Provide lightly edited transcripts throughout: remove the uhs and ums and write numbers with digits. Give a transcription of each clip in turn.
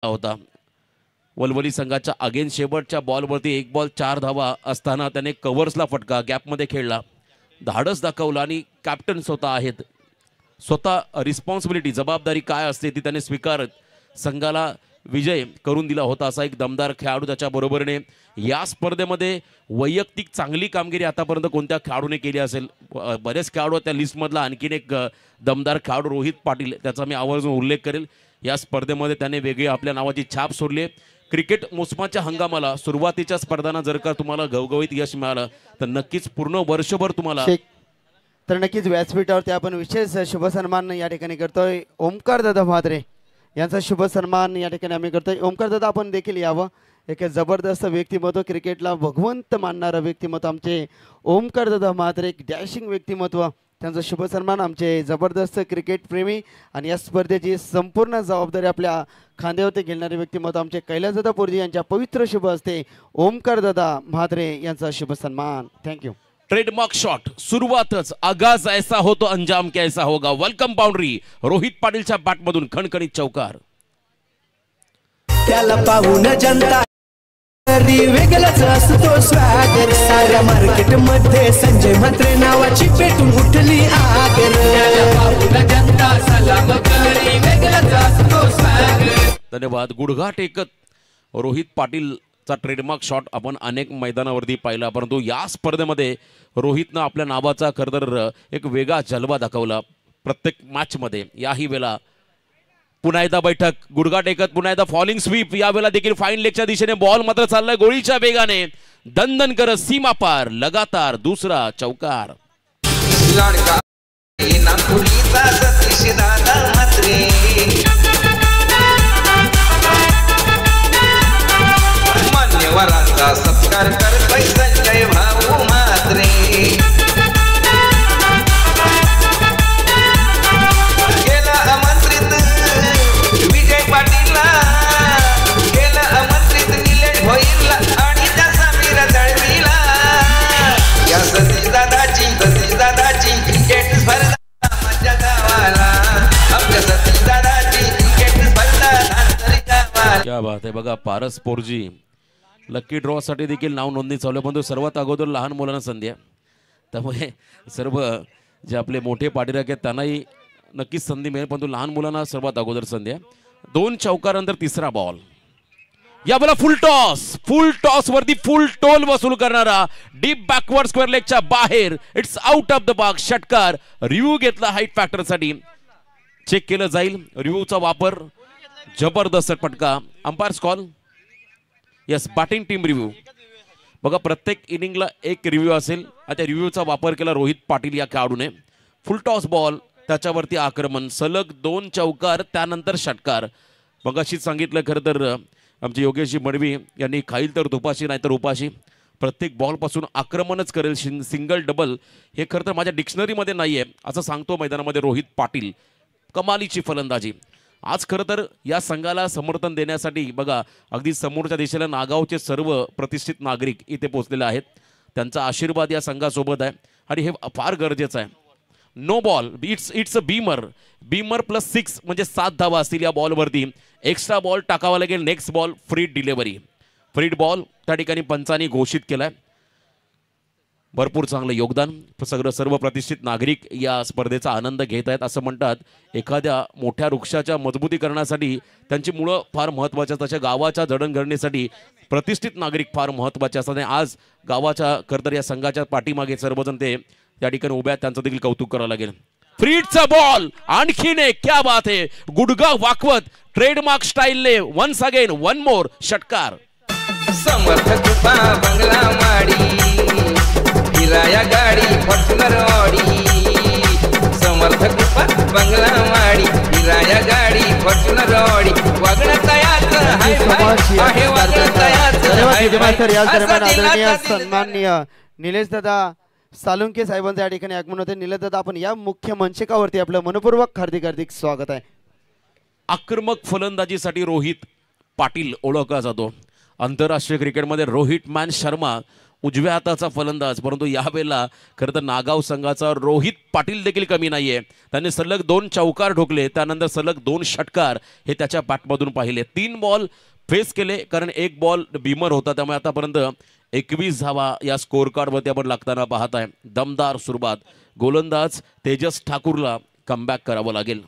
होता। वलवली संघाच्या अगेन शेवटच्या बॉलवरती 1 बॉल 4 धावा असताना त्याने कव्हर्सला फटका गॅपमध्ये खेळला, धाडस दाखवलं आणि कॅप्टन स्वतः आहेत, स्वतः रिस्पॉन्सिबिलिटी जबाबदारी काय असते ती त्याने स्वीकारत संघाला विजय करून दिला होता। असा एक दमदार खेळाडू त्याच्या बरोबरीने या स्पर्धेमध्ये वैयक्तिक चांगली कामगिरी आतापर्यंत कोणत्या खेळाडूने केली असेल, बरेच खेळाडू त्या लिस्टमधला आणखीन एक दमदार खेळाडू रोहित पाटील, त्याचा मी आवर्जून उल्लेख करेल। या स्पर्धेमध्ये त्याने वेगळी आपल्या नावाची छाप सोडली। क्रिकेट मोसमाच्या हंगामाला सुरुवातीच्या स्पर्धांना जर का तुम्हाला घवघवीत यश मिळालं तर नक्कीच पूर्ण वर्षभर तुम्हाला तर नक्कीच व्यासपीठावरती आपण विशेष शुभ सन्मान या ठिकाणी करतोय। ओमकार दादा म्हात्रे यांचा शुभ सन्मान या ठिकाणी आम्ही करतोय। ओमकार दादा आपण देखील यावं, एक जबरदस्त व्यक्तिमत्व, क्रिकेटला भगवंत मानणारं व्यक्तिमत्व आमचे ओमकार दादा म्हात्रे, एक डॅशिंग व्यक्तिमत्व, त्यांचा शुभ सन्मान आमचे जबरदस्त क्रिकेट प्रेमी आणि या स्पर्धेची संपूर्ण जबाबदारी आपल्या खांद्यावरती घेणारे व्यक्तिमत्व आमचे कैलासदादा पोरजी यांच्या पवित्र शुभ हस्ते ओमकार दादा म्हात्रे यांचा शुभ सन्मान। थँक्यू। ट्रेडमार्क शॉट सुरुवातच, आगाज ऐसा हो तो अंजाम कैसा होगा। वेलकम बाउंड्री, रोहित पाटीलच्या बॅटमधून खणखणीत चौकार। त्याला पाहून जनता वेगळाच असतो स्वागर, साऱ्या मार्केट मध्ये संजय म्हात्रे नावाची पेटून उठली आगर, त्याला पाहून जनता सलाम करी, वेगळाच असतो स्वागर। धन्यवाद। गुडघा टेकत रोहित पाटील चा ट्रेडमार्क शॉट आपण अनेक मैदानावरती पाहिला, परंतु या स्पर्धेमध्ये रोहितनं आपल्या नावाचा खरतर एक वेगळा जलवा दाखवला प्रत्येक मॅचमध्ये। याही वेळेला पुन्हा एकदा बैठक, गुडघा टेकत पुन्हा एकदा फॉलिंग स्वीप, यावेळेला देखील फाईन लेगच्या दिशेने बॉल मात्र चाललाय गोळीच्या वेगाने, दणदण करत सीमा पार, लगातार दुसरा चौकार। मान्यवरांचा सत्कार करतोय संजय भाऊ म्हात्रे, गेला आमंत्रित विजय पाटीलला, गेला आमंत्रित निलेश भोईरला आणि त्या समीर दळवीला। या सतीश दादाची क्रिकेट स्पर्धा माझ्या गावाला, आमच्या सतीश दादाची क्रिकेट स्पर्धा नांदरी गावाला। क्या बात आहे। बघा पारस पोरजी लकी ड्रॉ साठी देखील नाव नोंदणी चालू आहे, परंतु सर्वात अगोदर लहान मुलांना संधी आहे, त्यामुळे सर्व जे आपले मोठे पाठीराख आहेत त्यांनाही नक्कीच संधी मिळेल, परंतु लहान मुलांना सर्वात अगोदर संधी आहे। 2 चौकारानंतर तिसरा बॉल, यावेळेला फुल टॉस वरती फुल टोल वसूल करणारा डीप बॅकवर्ड स्क्वेअर लेगच्या बाहेर, it's out of the box, षटकार। रिव्ह्यू घेतला हाईट फॅक्टर साठी, चेक केलं जाईल रिव्ह्यूचा वापर, जबरदस्त फटका, umpires call, yes batting team review. बघा प्रत्येक इनिंगला एक रिव्ह्यू असेल, त्या रिव्ह्यूचा वापर केला रोहित पाटील या खेळाडूने। फुल टॉस बॉल, त्याच्यावरती आक्रमण, सलग 2 चौकार, त्यानंतर षटकार। मगाशीच सांगितलं खरं तर आमचे योगेशजी मडवी यांनी खाईल तर तुपाशी नाहीतर उपाशी, प्रत्येक बॉलपासून आक्रमणच करेल, सिंगल डबल हे खरं तर माझ्या डिक्शनरीमध्ये नाही आहे असं सांगतो मैदानामध्ये रोहित पाटील। कमालीची फलंदाजी आज खरं तर या संघाला समर्थन देण्यासाठी बघा अगदी समोरच्या दिशेला नागावचे सर्व प्रतिष्ठित नागरिक इथे पोहोचलेले आहेत, त्यांचा आशीर्वाद या संघासोबत आहे आणि हे फार गरजेचं आहे। No ball, it's a beamer plus 6 म्हणजे 7 धावा असतील या बॉलवरती, एक्स्ट्रा बॉल टाकावा लागेल, next ball free delivery, free ball त्या ठिकाणी पंचांनी घोषित केलाय। भरपूर चांगलं योगदान, सर्व प्रतिष्ठित नागरिक या स्पर्धेचा आनंद घेत आहेत। असं म्हणतात एखाद्या मोठ्या वृक्षाच्या मजबूतीकरणासाठी त्यांची मुळं फार महत्त्वाची असतात, तशा गावाच्या जडणघडणीसाठी प्रतिष्ठित नागरिक फार महत्त्वाचे असतात आणि आज गावाच्या खरतर या संघाच्या पाठीमागे सर्वजण ते त्या ठिकाणी उभ्या आहेत, त्यांचं देखील कौतुक करावं लागेल। फ्रीडचा बॉल, आणखीन एक, क्या बात है, गुडघा वाकवत ट्रेडमार्क स्टाईलने वन्स अगेन वन मोर षटकार। समर्थक बंगला माडी, हिराया गाडी फॉर्च्युनर ऑडी, समर्थक बंगला माडी, हिराया गाडी फॉर्च्युनर ऑडी, वागण्याचा याच आहे, वागण्याचा याच आदरणीय सन्माननीय निलेश दादा सालुंके साहेबांच्या या ठिकाणी आगमन होते। निलेश दादा आपण या मुख्य मंचकावरती आपलं मनपूर्वक हार्दिक स्वागत आहे। आक्रमक फलंदाजीसाठी रोहित पाटील ओळखला जातो। आंतरराष्ट्रीय क्रिकेटमध्ये रोहित मॅन शर्मा उजव्या हाताचा फलंदाज, परंतु यावेळेला खरं तर नागाव संघाचा रोहित पाटील देखील कमी नाहीये. त्याने सलग 2 चौकार ठोकले, त्यानंतर सलग 2 षटकार हे त्याच्या बॅटमधून पाहिले. 3 बॉल फेस केले, कारण 1 बॉल बीमर होता. त्यामुळे आतापर्यंत 21 धावा या स्कोअर कार्डवरती आपण लागताना पाहत आहे. दमदार सुरुवात. गोलंदाज तेजस ठाकूरला कमबॅक करावं लागेल.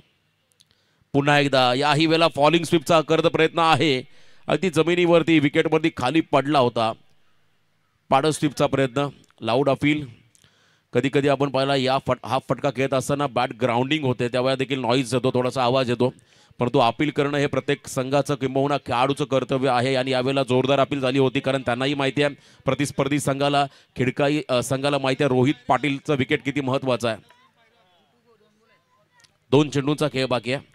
पुन्हा एकदा याही वेळेला फॉलिंग स्वीपचा करत प्रयत्न आहे. अगदी जमिनीवरती विकेटवरती खाली पडला होता. पाड स्वीपचा प्रयत्न. Loud appeal. कधी कधी आपण पाहिला हा फटका खेळत असताना बॅट ग्राउंडिंग होते, त्यावेळेला देखील नॉईज येतो, थोडासा आवाज येतो. परंतु अपील करणं हे प्रत्येक संघाचं किंबहुना खेळाडूचं कर्तव्य आहे. आणि यावेळेला जोरदार अपील झाली होती, कारण त्यांनाही माहिती आहे, प्रतिस्पर्धी संघाला खिडकाई संघाला माहिती आहे रोहित पाटीलचं विकेट किती महत्वाचं आहे. 2 चेंडूंचा खेळ बाकी आहे.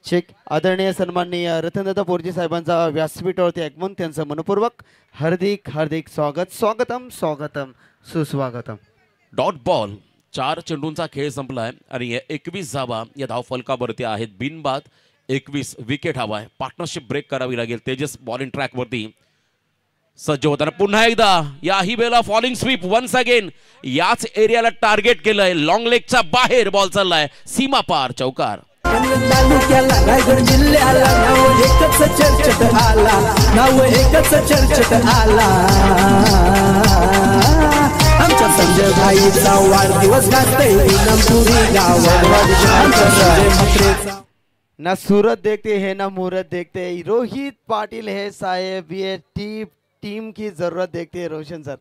चेक. आदरणीय सन्माननीय रतनदादा पोरजी साहेबांचा व्यासपीठावरती आगमन, त्यांचं मनपूर्वक हार्दिक हार्दिक स्वागतम सुस्वागतम. Dot ball. 4 चेंडूंचा खेळ संपलाय आणि 21 धावा या धावफलकावरती आहेत. बिनबाद 21 विकेट हवा आहे. पार्टनरशिप ब्रेक करावी लागेल. तेजस बॉलिंग ट्रॅकवरती सज्ज होताना पुन्हा एकदा याही वेळेला फॉलिंग स्वीप वन्स अगेन. याच एरियाला टार्गेट केलंय. लॉंग लेगच्या बाहेर बॉल चाललाय, सीमा पार, चौकार. तालुक्याला रायगड जिल्ह्याला नाव एकच चर्चेत आला, नाव एकच चर्चेत आला. आमच्या संजय भाईचा वाढदिवस गाजतंय इनामपुरी गावात. ना सूरत देखते है ना मुहूर्त देखते. रोहित पाटिल है साहेब, ये टीम की जरूरत देखते है. रोशन सर,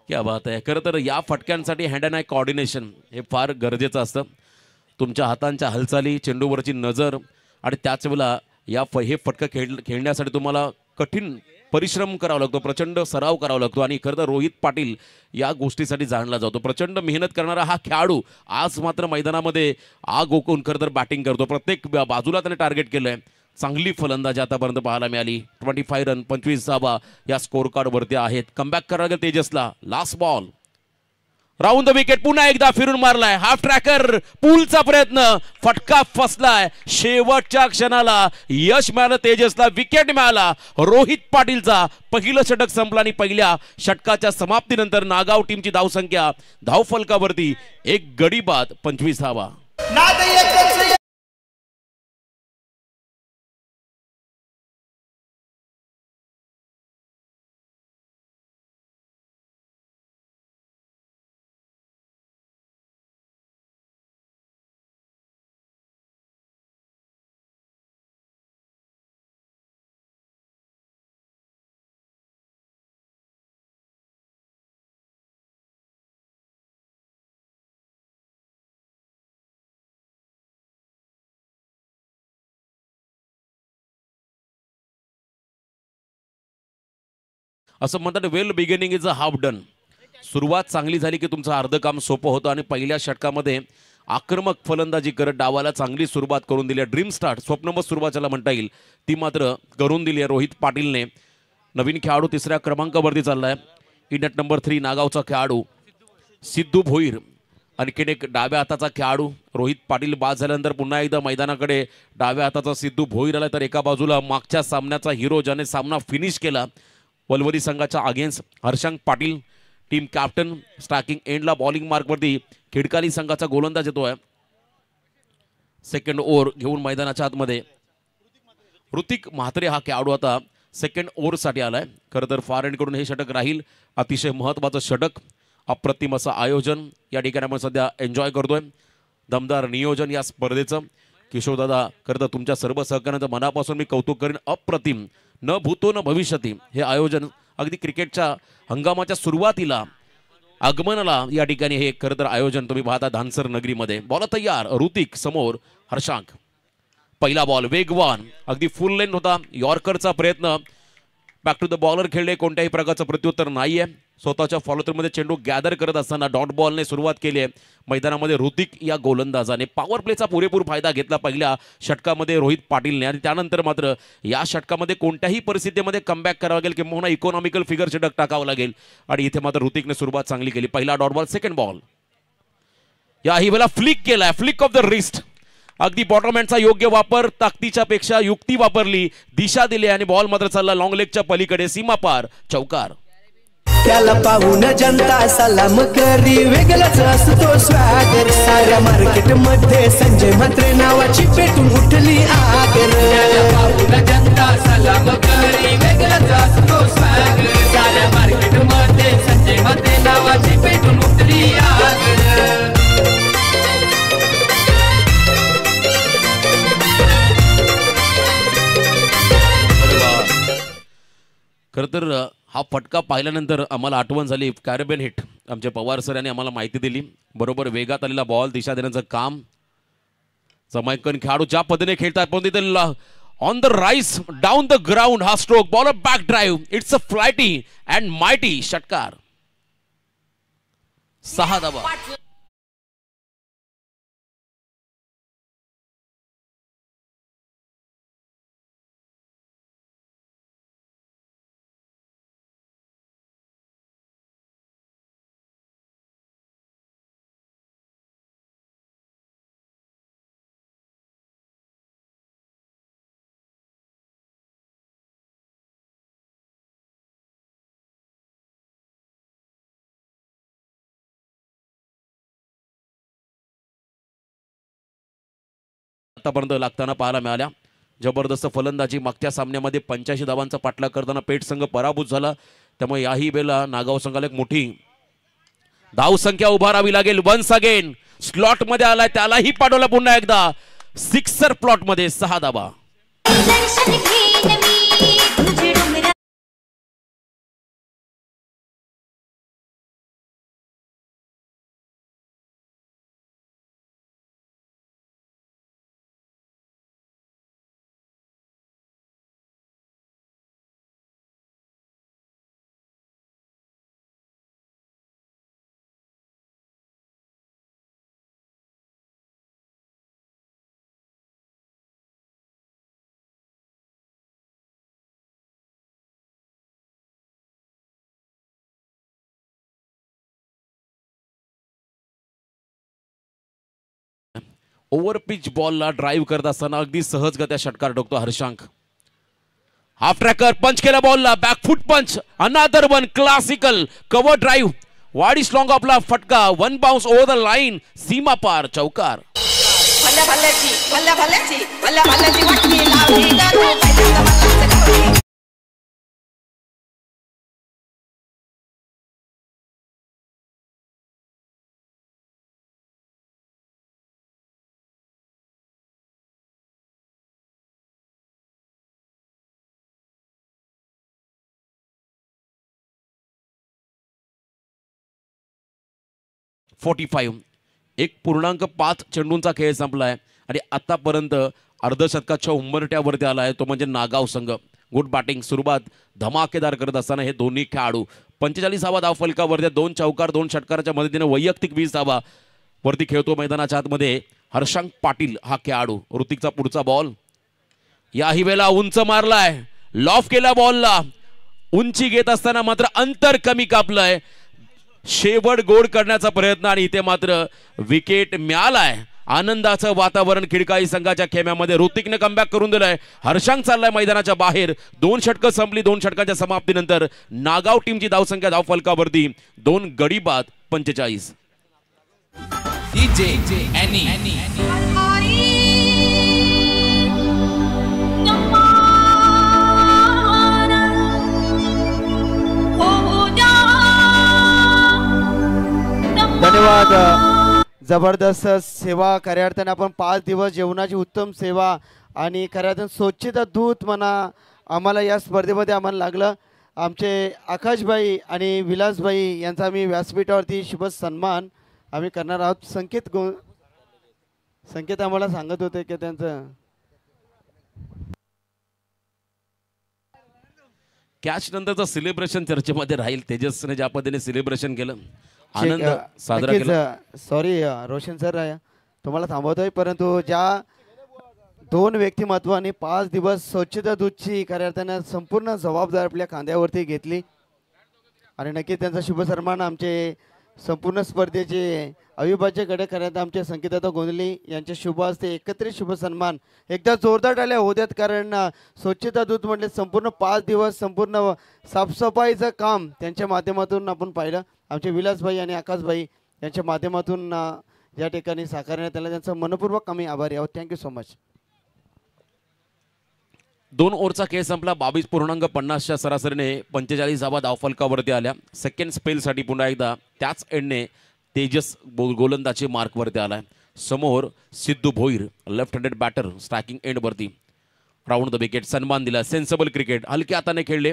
क्या बात आहे. खरं तर या फटक्यांसाठी हँड अँड आय कोऑर्डिनेशन हे फार गरजेचं असतं. तुमच्या हातांच्या हालचाली, चेंडूवरची नजर आणि त्याच वेळेला हे फटका खेळण्यासाठी तुम्हाला कठीण परिश्रम करावा लागतो, प्रचंड सराव करावा लागतो. आणि खरं तर रोहित पाटील या गोष्टीसाठी जाणला जातो. प्रचंड मेहनत करणारा हा खेळाडू आज मात्र मैदानामध्ये आग ओकून खरं तर बॅटिंग करतो. प्रत्येक बाजूला त्याने टार्गेट केलंय. चांगली फलंदाजी आतापर्यंत पाहायला मिळाली. 25 रन 25 धावा या स्कोअर कार्डवरती आहेत. कमबॅक करायला तेजसला. Last ball. Round the wicket. पुन्हा एकदा फिरून मारलाय. हाफ ट्रॅकर पूलचा प्रयत्न. फटका फसलाय. शेवटच्या क्षणाला यश मिळालं. तेजसला विकेट मिळाला. रोहित पाटीलचा पहिलं षटक संपलं आणि पहिल्या षटकाच्या समाप्तीनंतर नागाव टीमची धावसंख्या धावफलकावरती 1 गडी बाद 25 धावा. असं म्हणतात well beginning is a half done. सुरुवात चांगली झाली की तुमचं अर्ध काम सोपं होतं. आणि पहिल्या षटकामध्ये आक्रमक फलंदाजी करत डावाला चांगली सुरुवात करून दिली. ड्रीम स्टार्ट, स्वप्नमय सुरुवात ज्याला म्हणता येईल, ती मात्र करून दिली आहे रोहित पाटीलने. नवीन खेळाडू 3ऱ्या क्रमांकावरती चाललाय. इंडियन नंबर 3 नागावचा खेळाडू सिद्धू भोईर. आणखीन एक डाव्या हाताचा खेळाडू. रोहित पाटील बाद झाल्यानंतर पुन्हा एकदा मैदानाकडे डाव्या हाताचा सिद्धू भोईर आला. तर एका बाजूला मागच्या सामन्याचा हिरो ज्याने सामना फिनिश केला वलवली संघाच्या against Harshank Patil, team captain. Striking एंडला बॉलिंग मार्कवरती खिडकाली संघाचा गोलंदाज येतोय. सेकंड ओव्हर घेऊन मैदानाच्या आतमध्ये ऋतिक म्हात्रे हा खेळाडू आता सेकंड ओव्हरसाठी आलाय. खरं तर फार एंडकडून हे षटक राहील. अतिशय महत्त्वाचं षटक. अप्रतिम असं आयोजन या ठिकाणी आपण सध्या एन्जॉय करतोय. दमदार नियोजन या स्पर्धेचं. किशोरदादा, खरं तर तुमच्या सर्व सहकार्यांचं मनापासून मी कौतुक करेन. अप्रतिम, न भूतो न भविष्यती हे आयोजन अगदी क्रिकेटच्या हंगामाच्या सुरुवातीला आगमनाला या ठिकाणी हे खरं तर आयोजन तुम्ही पाहता धानसर नगरीमध्ये. बॉल तयार. ऋतिक समोर, हर्षांक. पहिला बॉल वेगवान, अगदी फुल लेंथ होता. यॉर्करचा प्रयत्न. बॅक टू द बॉलर खेळले. कोणत्याही प्रकारचं प्रत्युत्तर नाहीये. स्वतःच्या फॉलोथ्रूमध्ये चेंडू गॅदर करत असताना डॉट बॉलने सुरुवात केली आहे मैदानामध्ये ऋतिक या गोलंदाजाने. पॉवर प्लेचा पुरेपूर फायदा घेतला पहिल्या षटकामध्ये रोहित पाटीलने. आणि त्यानंतर मात्र या षटकामध्ये कोणत्याही परिस्थितीमध्ये कमबॅक करावं लागेल किंवा इकॉनॉमिकल फिगर षटक टाकावं लागेल. आणि इथे मात्र ऋतिकने सुरुवात चांगली केली. पहिला डॉट बॉल. Second ball. याही वेळेला फ्लिक केलाय. Flick of the wrist. अगदी बॉटम हँडचा योग्य वापर. ताकदीच्या पेक्षा युक्ती वापरली. दिशा दिली आणि बॉल मात्र चालला लॉंग लेगच्या पलीकडे, सीमा पार, चौकार. त्याला पाहून जनता सलाम करी वेगळाच असतो स्वॅगर साऱ्या मार्केट मध्ये संजय म्हात्रे नावाची पेटून उठली आगर त्याला पाहून जनता सलाम करी वेगळाच असतो स्वॅगर साऱ्या मार्केट मध्ये संजय म्हात्रे नावाची पेटून उठली आगर खरं तर हा फटका पाहिल्यानंतर आम्हाला आठवण झाली कॅरेबियन हिट आमचे पवार सर यांनी आम्हाला माहिती दिली बरोबर वेगात आलेला बॉल दिशा देण्याचं काम जमायकन खेळाडू ज्या पद्धतीने खेळतात पण तिथे on the rise down the ground हा stroke bowler back drive it's a flighty and mighty षटकार 6 धावा आतापर्यंत लागताना पाहायला मिळाल्या जबरदस्त फलंदाजी मागच्या सामन्यामध्ये 85 धावांचा पाठलाग करताना पेठ संघ पराभूत झाला त्यामुळे याही वेळेला नागाव संघाला एक मोठी धावसंख्या उभारावी लागेल वन्स अगेन स्लॉट मध्ये आलाय त्यालाही पाठवला पुन्हा एकदा सिक्सर प्लॉट मध्ये 6 धावा ओव्हर पिच बॉलला ड्राईव्ह करत असताना अगदी सहजगत्या षटकार ठोकतो हर्षांक हाफ ट्रॅकर पंच केला बॉलला बॅकफुट पंच another one classical cover drive वाडी स्लॉंग आपला फटका one bounce over the line सीमा पार चौकार एक पूर्णांक 5 चेंडूंचा खेळ संपलाय आणि आतापर्यंत अर्धशतकाच्या उंबरट्यावरती आलाय तो म्हणजे नागाव संघ गुड बॅटिंग सुरुवात धमाकेदार करत असताना हे दोन्ही खेळाडू 45वा धाव फलकावरती 2 चौकार 2 षटकाराच्या मदतीने वैयक्तिक 20 धावा वरती खेळतो मैदानाच्या आतमध्ये हर्षांक पाटील हा खेळाडू ऋतिकचा पुढचा बॉल याही वेळेला उंच मारलाय लॉफ केला बॉलला उंची घेत असताना मात्र अंतर कमी कापलंय शेवट गोड करण्याचा प्रयत्न आणि इथे मात्र विकेट मिळालाय आनंदाचं वातावरण खिडकाई संघाच्या खेम्यामध्ये ऋतिकने कमबॅक करून दिलंय हर्षांक चाललाय मैदानाच्या बाहेर 2 षटकं संपली 2 षटकांच्या समाप्तीनंतर नागाव टीमची धावसंख्या धावफलकावरती 2 गडी बाद 45 धन्यवाद जबरदस्त सेवा खऱ्या अर्थाने आपण 5 दिवस जेवणाची उत्तम सेवा आणि खऱ्या अर्थाने स्वच्छता दूत म्हणा आम्हाला या स्पर्धेमध्ये आम्हाला लागलं आमचे आकाशभाई आणि विलासभाई यांचा आम्ही व्यासपीठावरती शुभ सन्मान आम्ही करणार आहोत संकेत आम्हाला सांगत होते की त्यांचं कॅच नंतरचं सेलिब्रेशन चर्चेमध्ये राहील तेजसने ज्या पद्धतीने सेलिब्रेशन केलं आनंद साजरा केला सॉरी रोशन सर तुम्हाला थांबवतोय परंतु ज्या 2 व्यक्तिमत्वाने 5 दिवस स्वच्छता दूतची खऱ्या अर्थाने संपूर्ण जबाबदारी आपल्या खांद्यावरती घेतली आणि नक्की त्यांचा शुभ सन्मान आमचे संपूर्ण स्पर्धेचे अविभाज्य घटक करण्यात आमचे संकेतदादा गोंधळी यांच्या शुभ हस्ते एकत्रित शुभ सन्मान एकदा जोरदार टाळ्या होत्यात. कारण स्वच्छता दूत म्हटले संपूर्ण 5 दिवस संपूर्ण साफसफाईचं काम त्यांच्या माध्यमातून आपण पाहिलं. आमचे विलासभाई आणि आकाशभाई यांच्या माध्यमातून या ठिकाणी साकारण्यात आलं. त्यांचं मनपूर्वक आम्ही आभारी आहोत. Thank you so much. 2 ओव्हरचा खेळ संपला. 22.50च्या सरासरीने 45 धावा धावफलकावरती आल्या. सेकंड स्पेलसाठी पुन्हा एकदा त्याच एंडने तेजस गोलंदाजी मार्कवरती आलाय. समोर Siddhu Bhoir left handed batter striking एंडवरती राऊंड द विकेट सन्मान दिला. सेन्सेबल क्रिकेट हलक्या हाताने खेळले.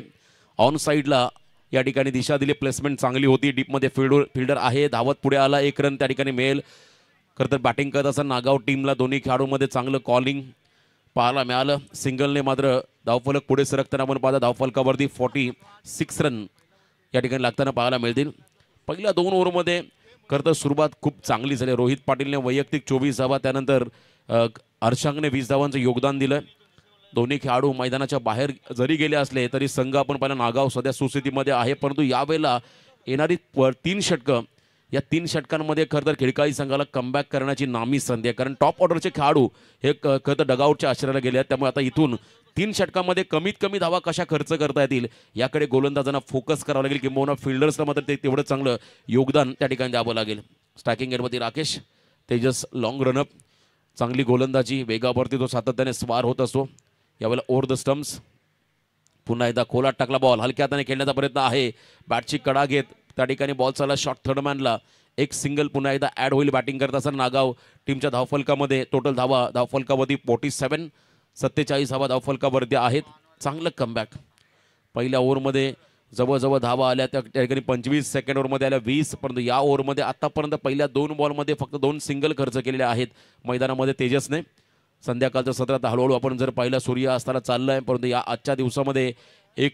ऑन साईडला या ठिकाणी दिशा दिली. प्लेसमेंट चांगली होती. डीपमध्ये फिल्डर आहे. धावत पुढे आला. 1 रन त्या ठिकाणी मिळेल. खरं तर बॅटिंग करत असताना नागाव टीमला दोन्ही खेळाडूंमध्ये चांगलं कॉलिंग पाहायला मिळालं. सिंगलने मात्र धावफलक पुढे सरकताना आपण पाहता धावफलकावरती 46 रन या ठिकाणी लागताना पाहायला मिळतील. पहिल्या 2 ओव्हरमध्ये खरं तर सुरुवात खूप चांगली झाली. रोहित पाटीलने वैयक्तिक 24 धावा त्यानंतर हर्षांगने 20 धावांचं योगदान दिलं. दोन्ही खेळाडू मैदानाच्या बाहेर जरी गेले असले तरी संघ आपण पाहिलं नागाव सध्या सुस्थितीमध्ये आहे. परंतु यावेळेला येणारी 3 षटकं या 3 षटकांमध्ये खरं तर खिडकाई संघाला कमबॅक करण्याची नामी संधी आहे. कारण टॉप ऑर्डरचे खेळाडू हे खरं तर डगआउटच्या आश्रयाला गेले आहेत. त्यामुळे आता इथून 3 षटकांमध्ये कमीत कमी धावा कशा खर्च करता येतील याकडे गोलंदाजांना फोकस करावं लागेल. किंबहुना फिल्डर्सला मात्र तेवढं चांगलं योगदान त्या ठिकाणी द्यावं लागेल. स्ट्रायकिंग एंडमध्ये राकेश तेजस लॉंग रनअप चांगली गोलंदाजी वेगावरती तो सातत्याने स्वार होत असतो. यावेळेला ओव्हर द स्टम्प्स पुन्हा एकदा खोलात टाकला बॉल. हलक्या हाताने खेळण्याचा प्रयत्न आहे. बॅटची कडा घेत त्या ठिकाणी बॉल चालला शॉर्ट थर्डमॅनला. एक सिंगल पुन्हा एकदा ॲड होईल. बॅटिंग करत असताना नागाव टीमच्या धावफलकामध्ये टोटल धावा धावफलकावरती 47 धावा धावफलकावरती आहेत. चांगलं कमबॅक. पहिल्या ओव्हरमध्ये जवळजवळ धावा आल्या त्या ठिकाणी 25. सेकंड ओव्हरमध्ये आल्या 20. परंतु या ओव्हरमध्ये आतापर्यंत पहिल्या 2 बॉलमध्ये फक्त 2 सिंगल खर्च केलेले आहेत मैदानामध्ये तेजसने. संध्याकाळच्या सत्रात हळूहळू आपण जर पाहिलं सूर्य असताना चाललं आहे. परंतु या आजच्या दिवसामध्ये एक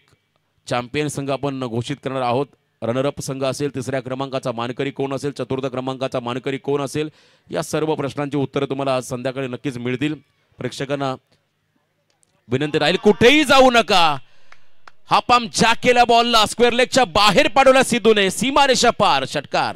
चॅम्पियन संघ आपण घोषित करणार आहोत. रनरअप संघ असेल, 3ऱ्या क्रमांकाचा मानकरी कोण असेल, 4थ्या क्रमांकाचा मानकरी कोण असेल, या सर्व प्रश्नांची उत्तरं तुम्हाला आज संध्याकाळी नक्कीच मिळतील. प्रेक्षकांना विनंती राहील कुठेही जाऊ नका. हा पाम जॅक केल्या बॉलला स्क्वेअर लेगच्या बाहेर पाडवला सिद्धूने. सीमारेषा पार षटकार.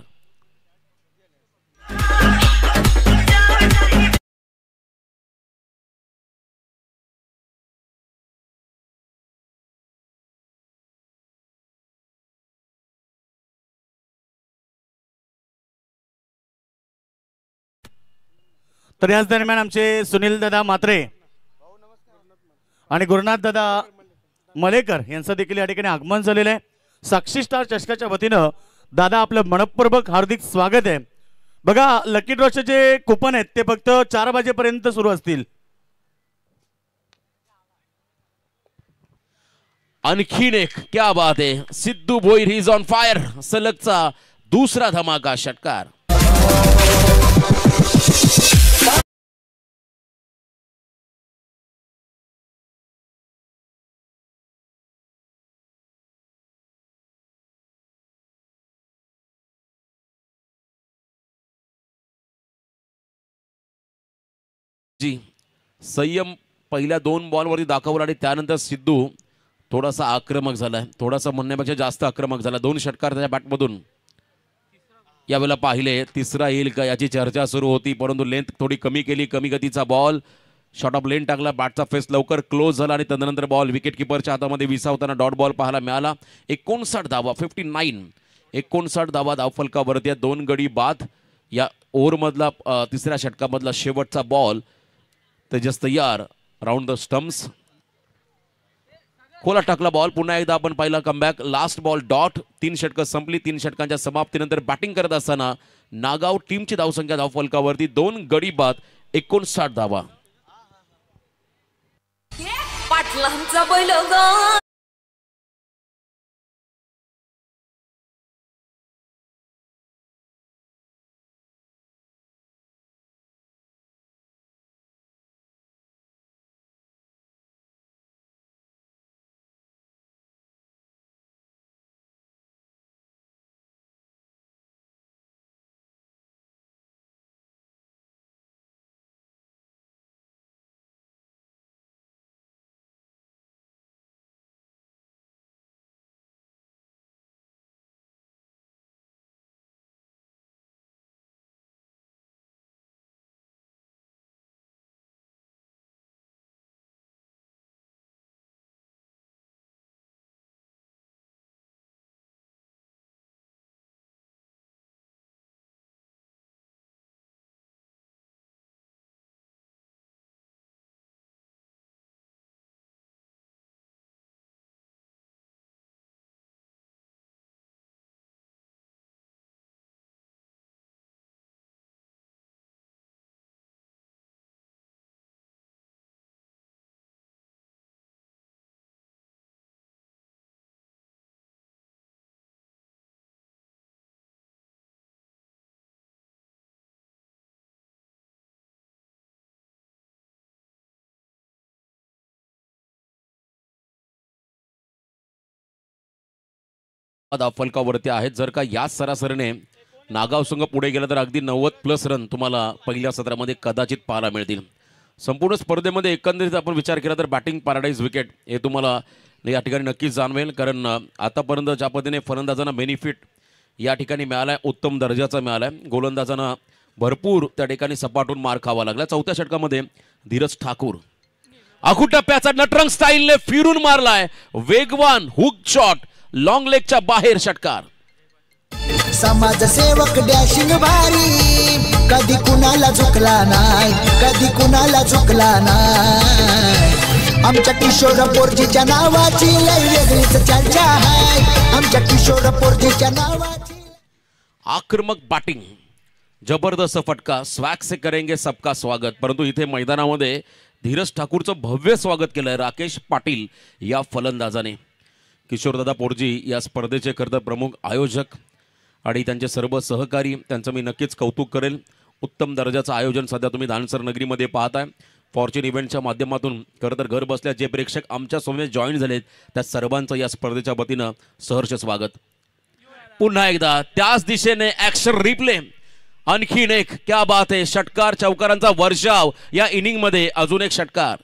तर याच दरम्यान आमचे सुनील दादा मात्रे आणि गुरुनाथ दादा मलेकर यांचं देखील या ठिकाणी आगमन झालेलं आहे. साक्षी स्टार चषकाच्या वतीनं दादा आपलं मनपूर्वक हार्दिक स्वागत आहे. बघा लकी ड्रॉचे जे कुपन आहेत ते फक्त 4 वाजेपर्यंत सुरू असतील. आणखीन एक क्या बात आहे. Siddhu Bhoir he is on fire. सलगचा 2रा धमाका षटकार. संयम पहिल्या 2 बॉलवरती दाखवला आणि त्यानंतर सिद्धू थोडासा आक्रमक झालाय. थोडासा म्हणण्यापेक्षा जास्त आक्रमक झाला. 2 षटकार त्याच्या बॅटमधून यावेळेला पाहिले. 3रा येईल का याची चर्चा सुरू होती. परंतु लेंथ थोडी कमी केली. कमी गतीचा बॉल शॉर्ट ऑफ लेन टाकला. बॅटचा फेस लवकर क्लोज झाला आणि तदनंतर बॉल विकेट किपरच्या हातामध्ये विसावताना डॉट बॉल पाहायला मिळाला. 59 धावा 59 धावा धावफलकावरती. 2 गडी बाद. या ओव्हरमधला 3ऱ्या षटकामधला शेवटचा बॉल. तेजस तयार. राऊंड द स्टम्प्स खोला टाकला बॉल. पुन्हा एकदा आपण पाहिला कमबॅक. Last ball dot. 3 षटकं संपली. 3 षटकांच्या समाप्तीनंतर बॅटिंग करत असताना नागाव टीमची धावसंख्या धावफलकावरती 2 गडी बाद 59 धावा. पाटलांचा बैल धाव फलकावरती आहेत. जर का याच सरासरीने नागाव संघ पुढे गेला तर अगदी 90+ रन तुम्हाला पहिल्या सत्रामध्ये कदाचित पाहायला मिळतील. संपूर्ण स्पर्धेमध्ये एकंदरीत आपण विचार केला तर बॅटिंग पॅराडाईज विकेट हे तुम्हाला या ठिकाणी नक्कीच जाणवेल. कारण आतापर्यंत ज्या पद्धतीने फलंदाजांना बेनिफिट या ठिकाणी मिळाला आहे, उत्तम दर्जाचा मिळाला आहे. गोलंदाजांना भरपूर त्या ठिकाणी सपाटून मार खावा लागला. चौथ्या षटकामध्ये धीरज ठाकूर आखू टप्प्याचा नटरंग स्टाईलने फिरून मारलाय, वेगवान हुक शॉट, लॉंग लेगच्या बाहेर षटकार. समाजसेवक डॅशिंग भारी, कधी कुणाला झुकला नाही, कधी कुणाला झुकला नाही. आमच्या किशोर पोरजीच्या नावाची लय वेगळीच चर्चा आहे, आमच्या किशोर पोरजीच्या नावाची. आक्रमक बॅटिंग, जबरदस्त फटका, स्वॅग से करेंगे सबका स्वागत. परंतु इथे मैदानामध्ये धीरज ठाकूरचं भव्य स्वागत केलंय राकेश पाटील या फलंदाजाने. किशोरदादा पोरजी या स्पर्धेचे खरं प्रमुख आयोजक आणि त्यांचे सर्व सहकारी, त्यांचं मी नक्कीच कौतुक करेल. उत्तम दर्जाचं आयोजन सध्या तुम्ही धानसर नगरीमध्ये पाहताय. फॉर्च्यून इव्हेंटच्या माध्यमातून खरं तर घर बसल्या जे प्रेक्षक आमच्या सोबत जॉईन झालेत त्या सर्वांचं या स्पर्धेच्या वतीनं सहर्ष स्वागत. पुन्हा एकदा त्याच दिशेने ॲक्शन रिप्ले, आणखीन एक क्या बात आहे, षटकार चौकारांचा वर्षाव. या इनिंग मध्ये अजून एक षटकार.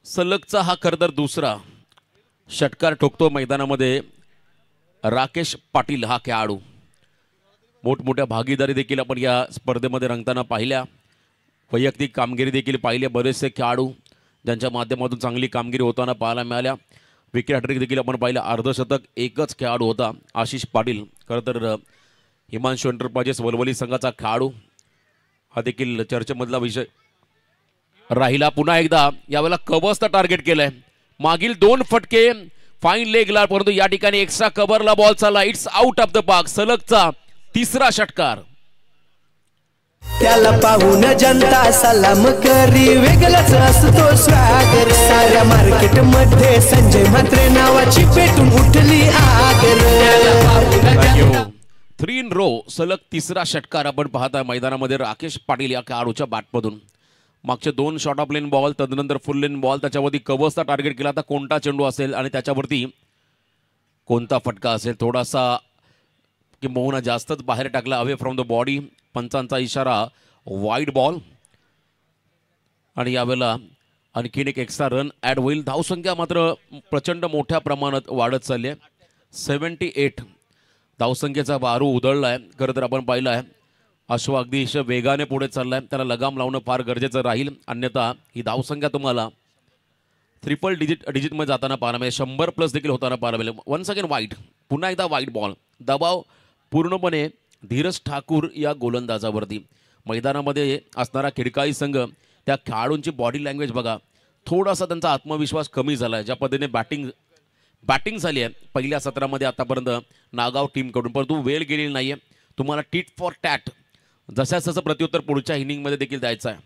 सलगचा हा खरं तर दुसरा षटकार ठोकतो मैदानामध्ये राकेश पाटील हा खेळाडू. मोठमोठ्या भागीदारी देखील आपण या स्पर्धेमध्ये रंगताना पाहिल्या. वैयक्तिक कामगिरी देखील पाहिली. बरेचसे खेळाडू ज्यांच्या माध्यमातून चांगली कामगिरी होताना पाहायला मिळाल्या. विकेट हॅट्रिक देखील आपण पाहिलं. अर्धशतक एकच खेळाडू होता आशिष पाटील, खरं तर हिमांशू एंटरप्राइजेस वलवली संघाचा खेळाडू. हा देखील चर्चेमधला विषय राहिला. पुन्हा एकदा यावेळेला कव्हर्सला टार्गेट केलंय. मागील 2 फटके फाईन लेगला, परंतु या ठिकाणी एक्स्ट्रा कव्हरला बॉल चालला. It's out of the park. सलगचा तिसरा षटकार. त्याला पाहून जनता सलाम करी, वेगळाच असतो स्वागर. साऱ्या मार्केट मध्ये संजय म्हात्रे नावाची पेटून उठली आगर. 3 in row सलग तिसरा षटकार आपण पाहता मैदानामध्ये राकेश पाटील या खेळाडूच्या बॅटमधून. मागचे 2 शॉर्ट ऑफ लेन बॉल, तदनंतर फुल लेन बॉल, त्याच्यावरती कव्हर्सला टार्गेट केला. आता कोणता चेंडू असेल आणि त्याच्यावरती कोणता फटका असेल. थोडासा किंबहुना जास्तच बाहेर टाकला, अवे फ्रॉम द बॉडी. पंचांचा इशारा वाईड बॉल. आणि यावेळेला आणखीन एक एक्स्ट्रा रन ॲड होईल. धावसंख्या मात्र प्रचंड मोठ्या प्रमाणात वाढत चालली आहे. 78 धावसंख्येचा बारू उधळला आहे. खरं तर आपण पाहिलं आहे अश्व अगदी वेगाने पुढे चाललाय. त्याला लगाम लावणं फार गरजेचं राहील, अन्यथा ही धावसंख्या तुम्हाला ट्रिपल डिजिटमध्ये जाताना पाहायला मिळेल. 100+ देखील होताना पाहायला मिळेल. वन्स अगेन वाईट, पुन्हा एकदा वाईट बॉल. दबाव पूर्णपणे धीरज ठाकूर या गोलंदाजावरती. मैदानामध्ये असणारा खिडकाई संघ, त्या खेळाडूंची बॉडी लँग्वेज बघा. थोडासा त्यांचा आत्मविश्वास कमी झाला आहे. ज्या पद्धतीने बॅटिंग झाली आहे पहिल्या सत्रामध्ये आतापर्यंत नागाव टीमकडून, परंतु वेळ गेलेली नाही आहे. तुम्हाला टीट फॉर टॅट जसं प्रत्युत्तर पुढच्या इनिंगमध्ये देखील द्यायचं आहे.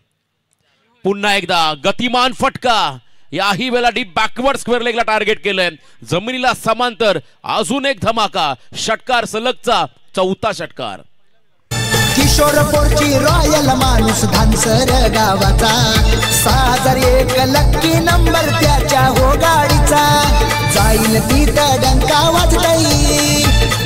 पुन्हा एकदा गतिमान फटका. याही वेळेला डीप बॅकवर्ड स्क्वेअर लेगला टार्गेट केलंय. जमिनीला समांतर अजून एक धमाका. षटकार सलगचा चौथा षटकार. किशोर पोरची रॉयल माणूस धानसर गावाचा. 6001 लक्की नंबर त्याच्या हो गाडीचा. जाईल तिथं डंका वाजतई,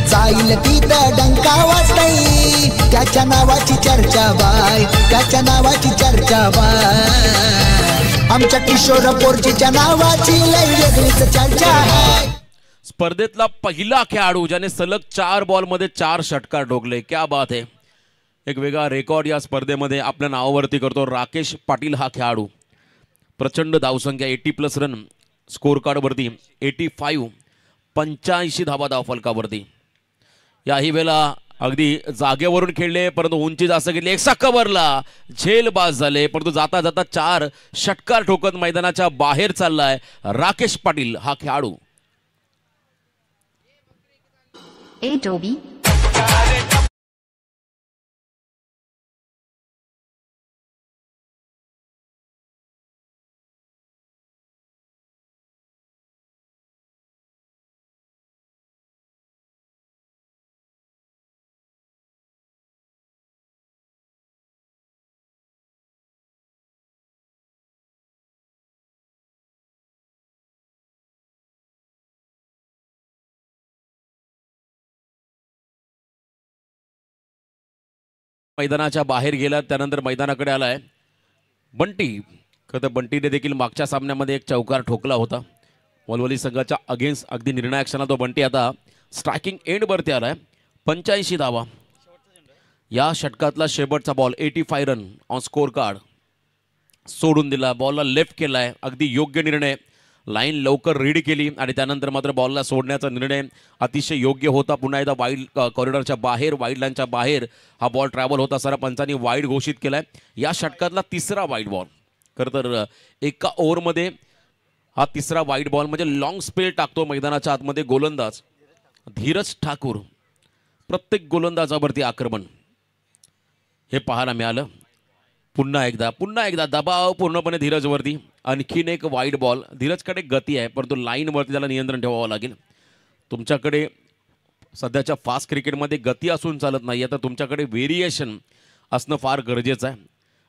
जाईल तिथं डंका वाजतई. त्याच्या नावाची चर्चा बाय, त्याच्या नावाची चर्चा बाय. आमच्या किशोर पोरजीच्या नावाची लय वेगळीच चर्चा आहे. स्पर्धेतला पहिला खेळाडू ज्याने सलग 4 बॉलमध्ये 4 षटकार ठोकले. क्या बात आहे. एक वेगळा रेकॉर्ड या स्पर्धेमध्ये आपल्या नावावरती करतो राकेश पाटील हा खेळाडू. प्रचंड धावसंख्या, 80+ रन स्कोर कार्डवरती, 85 85 धावा धाव फलकावरती. याही वेळेला अगदी जागेवरून खेळले, परंतु उंची जास्त घेतली. एक्स्ट्रा कव्हरला झेल बाज झाले, परंतु जाता जाता 4 षटकार ठोकत मैदानाच्या बाहेर चाललाय राकेश पाटील हा खेळाडू. Adobe मैदानाच्या बाहेर गेला, त्यानंतर मैदानाकडे आलाय बंटी. खरं तर बंटीने देखील मागच्या सामन्यामध्ये एक चौकार ठोकला होता वलवली संघाच्या अगेन्स्ट. अगदी निर्णायक क्षणाला तो बंटी आता स्ट्रायकिंग एंडवरती आलाय. 85 धावा. या षटकातला शेवटचा ball. 85 run on score card. सोडून दिला, बॉलला लेफ्ट केलाय. अगदी योग्य निर्णय. लाईन लवकर रीड केली आणि त्यानंतर मात्र बॉलला सोडण्याचा निर्णय अतिशय योग्य होता. पुन्हा एकदा वाईड कॉरिडॉरच्या बाहेर, वाईड लाईनच्या बाहेर हा बॉल ट्रॅव्हल होता असताना पंचांनी वाईड घोषित केलाय. या षटकातला तिसरा वाईड बॉल. खरं तर एका ओव्हरमध्ये हा तिसरा वाईड बॉल म्हणजे लॉंग स्पेल टाकतो मैदानाच्या आतमध्ये गोलंदाज धीरज ठाकूर. प्रत्येक गोलंदाजावरती आक्रमण हे पाहायला मिळालं. पुन्हा एकदा दबाव पूर्णपणे धीरजवरती. आणखीन एक वाईड बॉल. धीरजकडे गती आहे परंतु लाईनवरती त्याला नियंत्रण ठेवावं लागेल. तुमच्याकडे सध्याच्या फास्ट क्रिकेटमध्ये गती असून चालत नाही, तर तुमच्याकडे व्हेरिएशन असणं फार गरजेचं आहे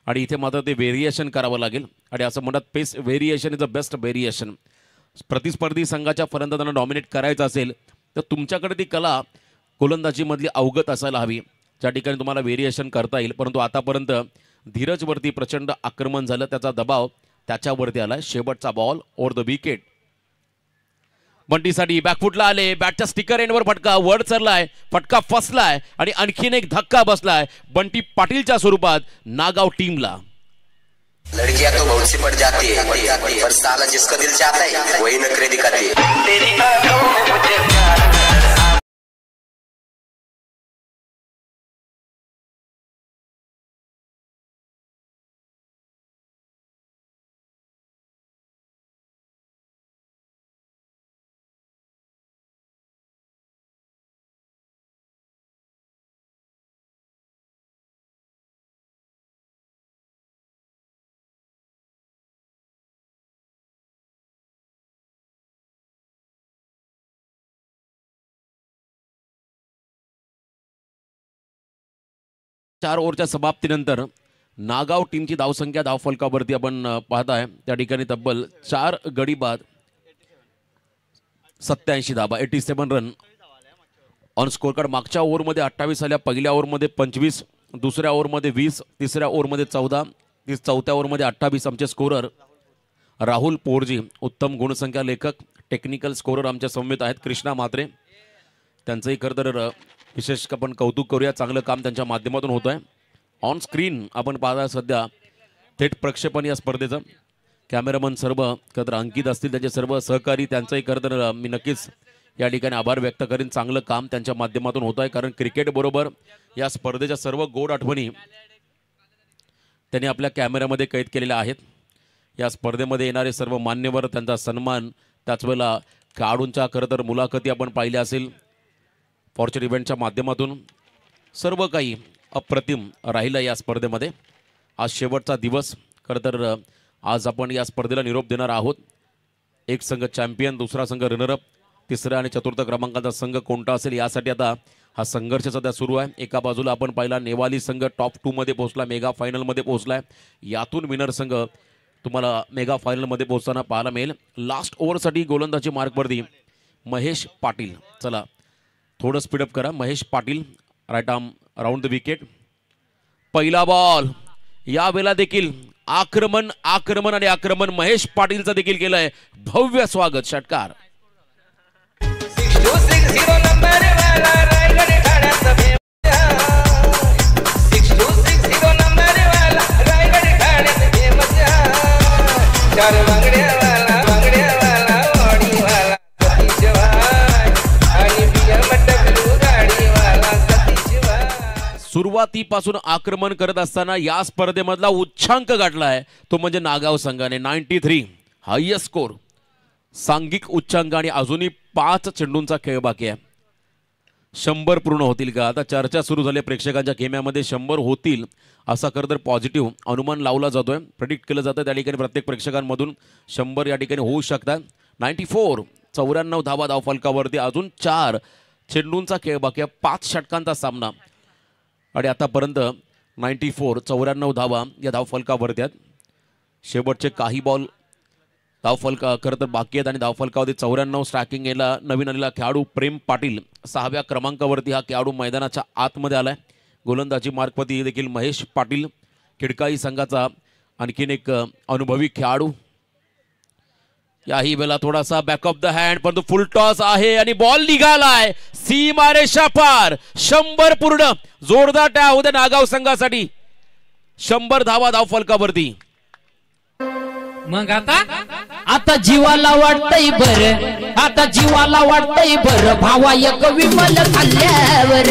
आणि इथे मात्र ते व्हेरिएशन करावं लागेल. आणि असं म्हणतात pace variation is a best variation. प्रतिस्पर्धी संघाच्या फलंदाजांना डॉमिनेट करायचं असेल तर तुमच्याकडे ती कला गोलंदाजीमधली अवगत असायला हवी, ज्या ठिकाणी तुम्हाला व्हेरिएशन करता येईल. परंतु आतापर्यंत धीरजवरती प्रचंड आक्रमण झालं, त्याचा दबाव त्याच्यावरती आलाय. शेवटचा बॉल ओव्हर द विकेट. बंटीसाठी बॅकफुटला आले, बॅटच्या स्टिकर एंडवर फटका वर चरलाय, फटका फसलाय आणि आणखीन एक धक्का बसलाय बंटी पाटीलच्या स्वरूपात नागाव टीमला. लड़कियां तो बहुत सी पड़ जाती है पर साला जिसका दिल चाहता है वही नखरे दिखाती है. तेरी आंखों में मुझे प्यार. चार ओव्हरच्या समाप्तीनंतर नागाव टीमची धावसंख्या धावफलकावरती आपण पाहताय त्या ठिकाणी तब्बल 4 गडी बाद 87 धाबा 87 रन ऑन स्कोर कार्ड. मागच्या ओव्हरमध्ये 28 आल्या, पहिल्या ओव्हरमध्ये 25, दुसऱ्या ओव्हरमध्ये 20, तिसऱ्या ओव्हरमध्ये 14, चौथ्या ओव्हरमध्ये 28. आमचे स्कोरर राहुल पोरजी, उत्तम गुणसंख्या लेखक, टेक्निकल स्कोरर आमच्या समवेत आहेत कृष्णा म्हात्रे. त्यांचंही खरं तर विशेष आपण कौतुक करूया. चांगलं काम त्यांच्या माध्यमातून होतं आहे. ऑन स्क्रीन आपण पाहता सध्या थेट प्रक्षेपण या स्पर्धेचं. कॅमेरामन सर्व खरं तर अंकित असतील, त्यांचे सर्व सहकारी, त्यांचंही खरं तर मी नक्कीच या ठिकाणी आभार व्यक्त करीन. चांगलं काम त्यांच्या माध्यमातून होतं आहे, कारण क्रिकेटबरोबर या स्पर्धेच्या सर्व गोड आठवणी त्यांनी आपल्या कॅमेऱ्यामध्ये कैद केलेल्या आहेत. या स्पर्धेमध्ये येणारे सर्व मान्यवर, त्यांचा सन्मान, त्याच वेळेला खेळाडूंच्या खरं तर मुलाखती आपण पाहिल्या असेल फॉर्च्यून इव्हेंटच्या माध्यमातून. सर्व काही अप्रतिम राहिलं या स्पर्धेमध्ये. आज शेवटचा दिवस. खरं तर आज आपण या स्पर्धेला निरोप देणार आहोत. एक संघ चॅम्पियन, दुसरा संघ रनरअप, तिसरा आणि चतुर्थ क्रमांकाचा संघ कोणता असेल यासाठी आता हा संघर्ष सध्या सुरू आहे. एका बाजूला आपण पाहिला नेवाली संघ टॉप 2 मध्ये पोहोचला, मेगा फायनलमध्ये पोहोचला आहे. यातून विनर संघ तुम्हाला मेगा फायनलमध्ये पोहोचताना पाहायला मिळेल. लास्ट ओव्हरसाठी गोलंदाजी मार्कवरती महेश पाटील. चला थोडं स्पीडअप करा. Mahesh Patil right arm round the wicket. पहिला बॉल. या वेळेला देखील आक्रमण आणि आक्रमण महेश पाटीलचं देखील केलंय. भव्य स्वागत. षटकार. सुरुवातीपासून आक्रमण करत असताना या स्पर्धेमधला उच्चांक गाठलाय तो म्हणजे नागाव संघाने. 93 हायएस्ट स्कोर, सांघिक उच्चांक आणि अजूनही 5 चेंडूंचा खेळ बाकी आहे. 100 पूर्ण होतील का? आता चर्चा सुरू झाली प्रेक्षकांच्या खेम्यामध्ये. 100 होतील असा खरं तर पॉझिटिव्ह अनुमान लावला जातोय, प्रेडिक्ट केलं जातं. त्या ठिकाणी प्रत्येक प्रेक्षकांमधून 100 या ठिकाणी होऊ शकतात. 94 94 धावा धावफलकावरती. अजून 4 चेंडूंचा खेळ बाकी आहे. 5 षटकांचा सामना आणि आतापर्यंत 94 94 धावा या धावफलकावरती आहेत. शेवटचे काही बॉल धावफलका खरं तर बाकी आहेत आणि धावफलकावरती 94 स्ट्रायकिंग याला नवीन आलेला खेळाडू प्रेम पाटील 6व्या क्रमांकावरती हा खेळाडू मैदानाच्या आतमध्ये आलाय. गोलंदाजी मार्कपती देखील महेश पाटील खिडकाई संघाचा आणखीन एक अनुभवी खेळाडू. याही वेळेला थोडासा बॅक ऑफ द हँड परंतु फुल टॉस आहे आणि बॉल निघालाय सीमारेषा पार. 100 पूर्ण. जोरदार टाळ्या होत्या नागाव संघासाठी. 100 धावा धाव फलकावरती. मग आता जीवाला वाटतंय बर, आता जीवाला वाटतंय बर भावा एक विमल खाल्ल्यावर.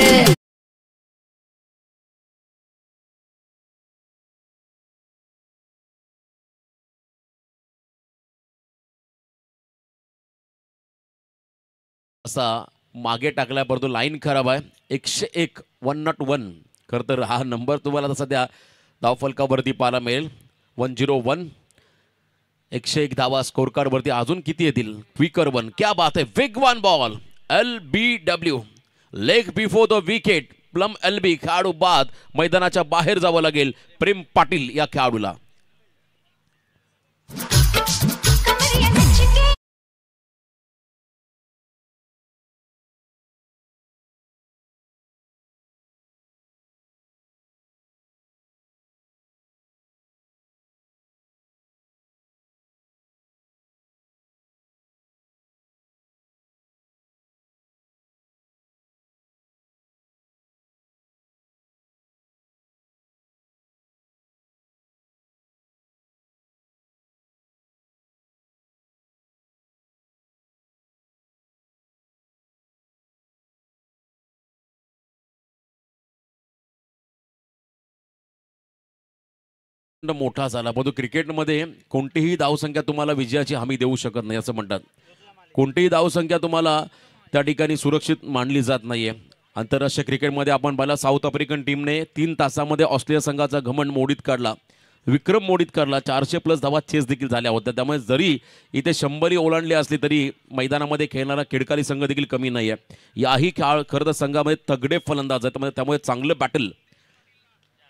असा मागे टाकला परंतु लाईन खराब आहे. 101 101. खरं तर हा नंबर तुम्हाला सध्या धावफलकावरती पाहायला मिळेल. 101. 101 धावा स्कोर कार्ड वरती. अजून किती येतील? Quicker one. क्या बात है. वेगवान ball. LBW leg before the wicket. Plumb LB खेळाडू बाद. मैदानाच्या बाहेर जावं लागेल प्रेम पाटील या खेळाडूला. मोठा झाला परंतु क्रिकेटमध्ये कोणतीही धावसंख्या तुम्हाला विजयाची हमी देऊ शकत नाही असं म्हणतात. कोणतीही धावसंख्या तुम्हाला त्या ठिकाणी सुरक्षित मानली जात नाहीये. आंतरराष्ट्रीय क्रिकेटमध्ये आपण पाहिलं साऊथ आफ्रिकन टीमने 3 तासामध्ये ऑस्ट्रेलिया संघाचा घमंड मोडीत काढला. विक्रम मोडीत काढला. 400+ धावा चेस देखील झाल्या होत्या. त्यामुळे जरी इथे 100 ओलांडली असली तरी मैदानामध्ये खेळणारा खिडकाली संघ देखील कमी नाही आहे. याही खेळ खरं तर संघामध्ये तगडे फलंदाज आहेत. त्यामुळे चांगलं बॅटल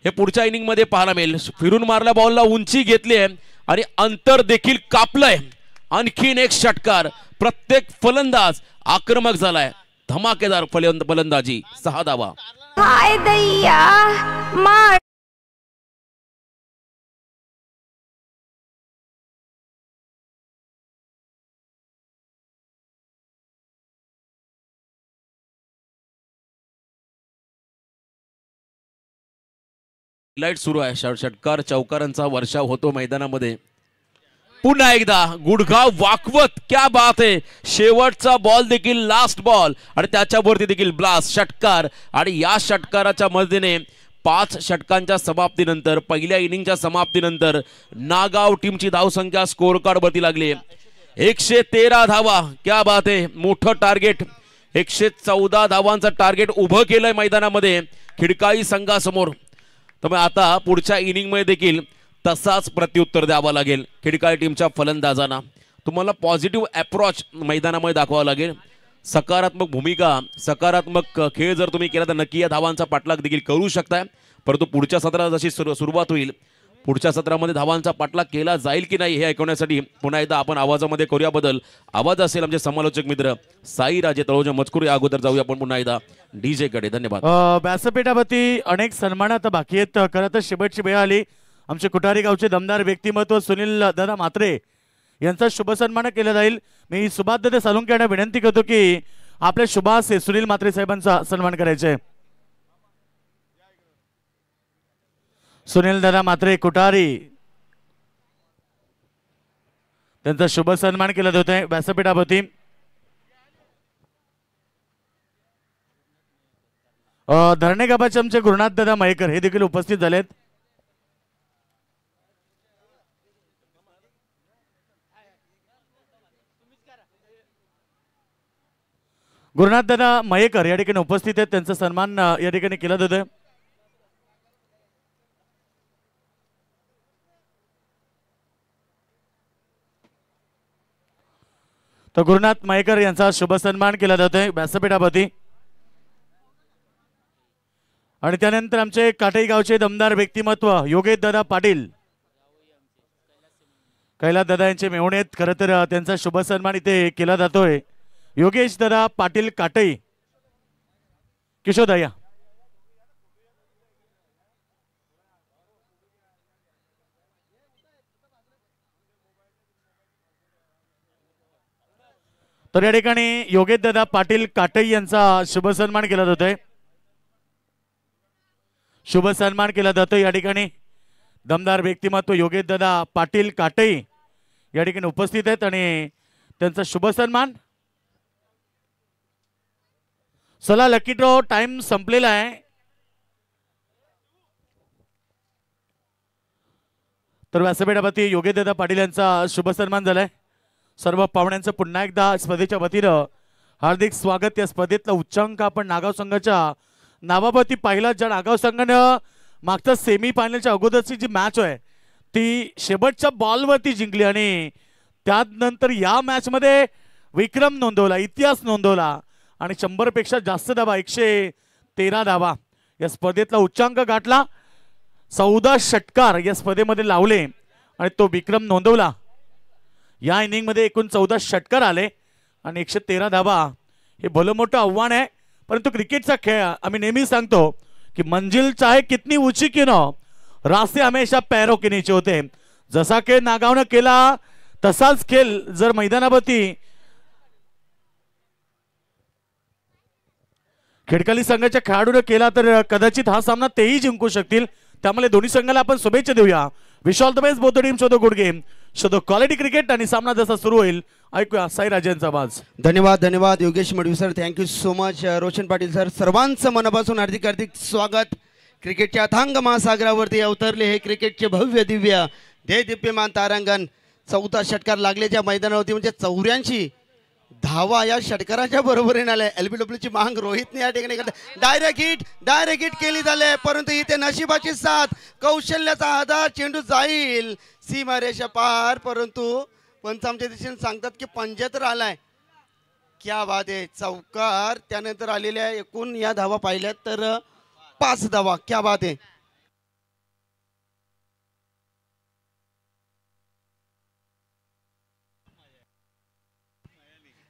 हे पुढच्या इनिंग मध्ये पाहायला मिळेल. फिरून मारल्या बॉलला उंची घेतली आहे आणि अंतर देखील कापलंय. आणखीन एक षटकार. प्रत्येक फलंदाज आक्रमक झालाय. धमाकेदार फलंदाजी. 6 धावा. हाय दैया मार. लाईट सुरू आहे. षटकार चौकारांचा वर्षाव होतो मैदानामध्ये. पुन्हा एकदा गुडघा वाकवत. क्या बात आहे. शेवटचा बॉल देखील लास्ट बॉल आणि त्याच्यावरती देखील ब्लास्ट षटकार. आणि या षटकाराच्या मदतीने 5 षटकांच्या समाप्तीनंतर पहिल्या इनिंगच्या समाप्तीनंतर नागाव टीमची धावसंख्या स्कोर कार्ड वरती लागली. 113 धावा. क्या बात आहे. मोठं टार्गेट. 114 धावांचं टार्गेट उभं केलंय मैदानामध्ये खिडकाई संघासमोर. त्यामुळे आता पुढच्या इनिंगमध्ये देखील तसाच प्रत्युत्तर द्यावं लागेल खिडकाई टीमच्या फलंदाजांना. तुम्हाला पॉझिटिव्ह अप्रोच मैदानामध्ये दाखवावा लागेल. सकारात्मक भूमिका, सकारात्मक खेळ जर तुम्ही केला तर नक्की या धावांचा पाठलाग देखील करू शकताय. परंतु पुढच्या सत्रात जशी सुरुवात होईल, पुढच्या सत्रामध्ये धावांचा पाठलाग केला जाईल की नाही हे ऐकवण्यासाठी पुन्हा एकदा आपण आवाजामध्ये करूया बदल. आवाज असेल आमचे समालोचक मित्र साई राजे तळोजा मजकूर. या अगोदर जाऊया आपण पुन्हा एकदा डीजे कडे. धन्यवाद. व्यासपीठावरती अनेक सन्मान आता बाकी आहेत. खरं तर शेवटची वेळ आली. आमचे कुटारी गावचे दमदार व्यक्तिमत्व सुनील दादा म्हात्रे यांचा शुभ सन्मान केला जाईल. मी सुभाष दादा सालुंके यांना विनंती करतो की आपल्या शुभास सुनील म्हात्रे साहेबांचा सन्मान करायचे. सुनील दादा म्हात्रे कुटारी त्यांचा शुभ सन्मान केला जात आहे व्यासपीठावरती. धरणे गावाचे आमचे गुरुनाथ दादा मयेकर हे देखील उपस्थित झालेत. गुरुनाथ दादा मयेकर या ठिकाणी उपस्थित आहेत. त्यांचा सन्मान या ठिकाणी केला जातोय. तर गुरुनाथ मयेकर यांचा शुभ सन्मान केला जातोय व्यासपीठावरती. आणि त्यानंतर आमचे काटई गावचे दमदार व्यक्तिमत्व योगेश दादा पाटील, कैलास दादा यांचे मेहुणे आहेत. खरं तर त्यांचा शुभ सन्मान इथे केला जातोय. योगेश दादा पाटील काटई. किशोरदा या. तर या ठिकाणी योगेश दादा पाटील काटई यांचा शुभ सन्मान केला जातोय. शुभ सन्मान केला जातो या ठिकाणी. दमदार व्यक्तिमत्व योगेश दादा पाटील काटई या ठिकाणी उपस्थित आहेत आणि त्यांचा शुभ सन्मान. चला लकी ड्रॉ टाइम संपलेला आहे. तर व्यासपीठावरती योगेश दादा पाटील यांचा शुभ सन्मान झालाय. सर्व पाहुण्यांचं पुन्हा एकदा स्पर्धेच्या वतीनं हार्दिक स्वागत. या स्पर्धेतला उच्चांक आपण नागाव संघाच्या नावावरती पाहिला. ज्या नागाव संघानं मागच्या सेमी फायनलच्या अगोदरची जी मॅच आहे ती शेवटच्या बॉलवरती जिंकली आणि त्यानंतर या मॅच मध्ये विक्रम नोंदवला, इतिहास नोंदवला आणि 100 पेक्षा जास्त धावा 113 धावा या स्पर्धेतला उच्चांक गाठला. 14 षटकार या स्पर्धेमध्ये लावले आणि तो विक्रम नोंदवला. या इनिंग मध्ये एकूण 14 षटकार आले आणि 113 धावा हे भलं मोठं आव्हान आहे. परंतु क्रिकेटचा खेळ आम्ही नेहमी सांगतो कि मंजिल चाहे कितनी ऊंची क्यों ना हो, रास्ते हमेशा पैरों के नीचे होते. जसा खेळ नागावनं केला तसाच खेळ जर मैदानावरती खेडकाली संघाच्या खेळाडूने केला तर कदाचित हा सामना तेही जिंकू शकतील. त्यामुळे दोन्ही संघाला आपण शुभेच्छा देऊया. Wish all the best both the team. Show the good game, show the quality cricket. आणि सामना जसा सुरू होईल ऐकूया साईराजांचा आवाज. धन्यवाद धन्यवाद Yogesh Madavi sir, thank you so much. Roshan Patil sir, सर्वांचं मनापासून हार्दिक हार्दिक स्वागत. क्रिकेटच्या अथांग महासागरावरती अवतरले हे क्रिकेटचे भव्य दिव्य देदीप्यमान तारांगण. 14 षटकार लागल्याच्या मैदानावरती म्हणजे 84 धावा या षटकाराच्या बरोबरीने आल्या. LBW ची मांग रोहितने या ठिकाणी डायरेक्ट हिट केली झाले. परंतु इथे नशिबाची साथ, कौशल्याचा आधार, चेंडू जाईल सीमारेषा पार. परंतु पंच आमच्या दिशेने सांगतात की पंजा तर आलाय. क्या बात आहे, चौकार. त्यानंतर आलेल्या एकूण या धावा पाहिल्यात तर 5 धावा. क्या बात आहे.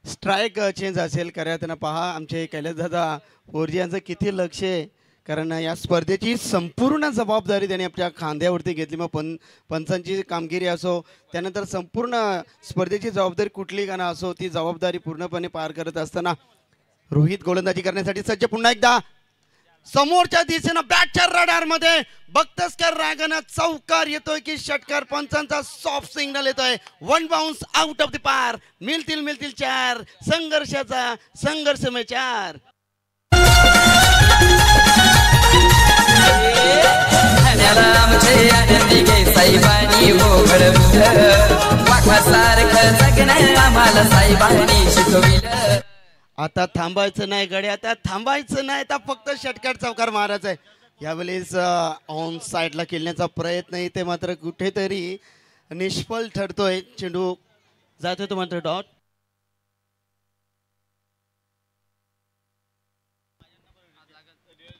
स्ट्राईक चेंज असेल करताना पहा. आमचे कैलास दादा पोरजी यांचं किती लक्ष आहे, कारण या स्पर्धेची संपूर्ण जबाबदारी त्यांनी आपल्या खांद्यावरती घेतली. मग पंचांची कामगिरी असो, त्यानंतर संपूर्ण स्पर्धेची जबाबदारी कुठली का ना असो, ती जबाबदारी पूर्णपणे पार करत असताना रोहित गोलंदाजी करण्यासाठी सज्ज. पुन्हा एकदा समोरच्या दिशेनं बॅटच्या रडार मध्ये बघतस कर रागानं चौकार येतोय की षटकार. पंचांचा सॉफ्ट सिग्नल येतोय. 1 बाउन्स आउट ऑफ द पार. मिळतील 4 संघर्षाचा संघर्ष में 4. आता थांबायचं नाही गड्या, आता थांबायचं नाही. आता फक्त षटकार चौकार मारायचा आहे. यावेळेस ऑन साईडला खेळण्याचा प्रयत्न इथे मात्र कुठेतरी निष्फळ ठरतोय. चेंडू जातोय तो मात्र डॉट.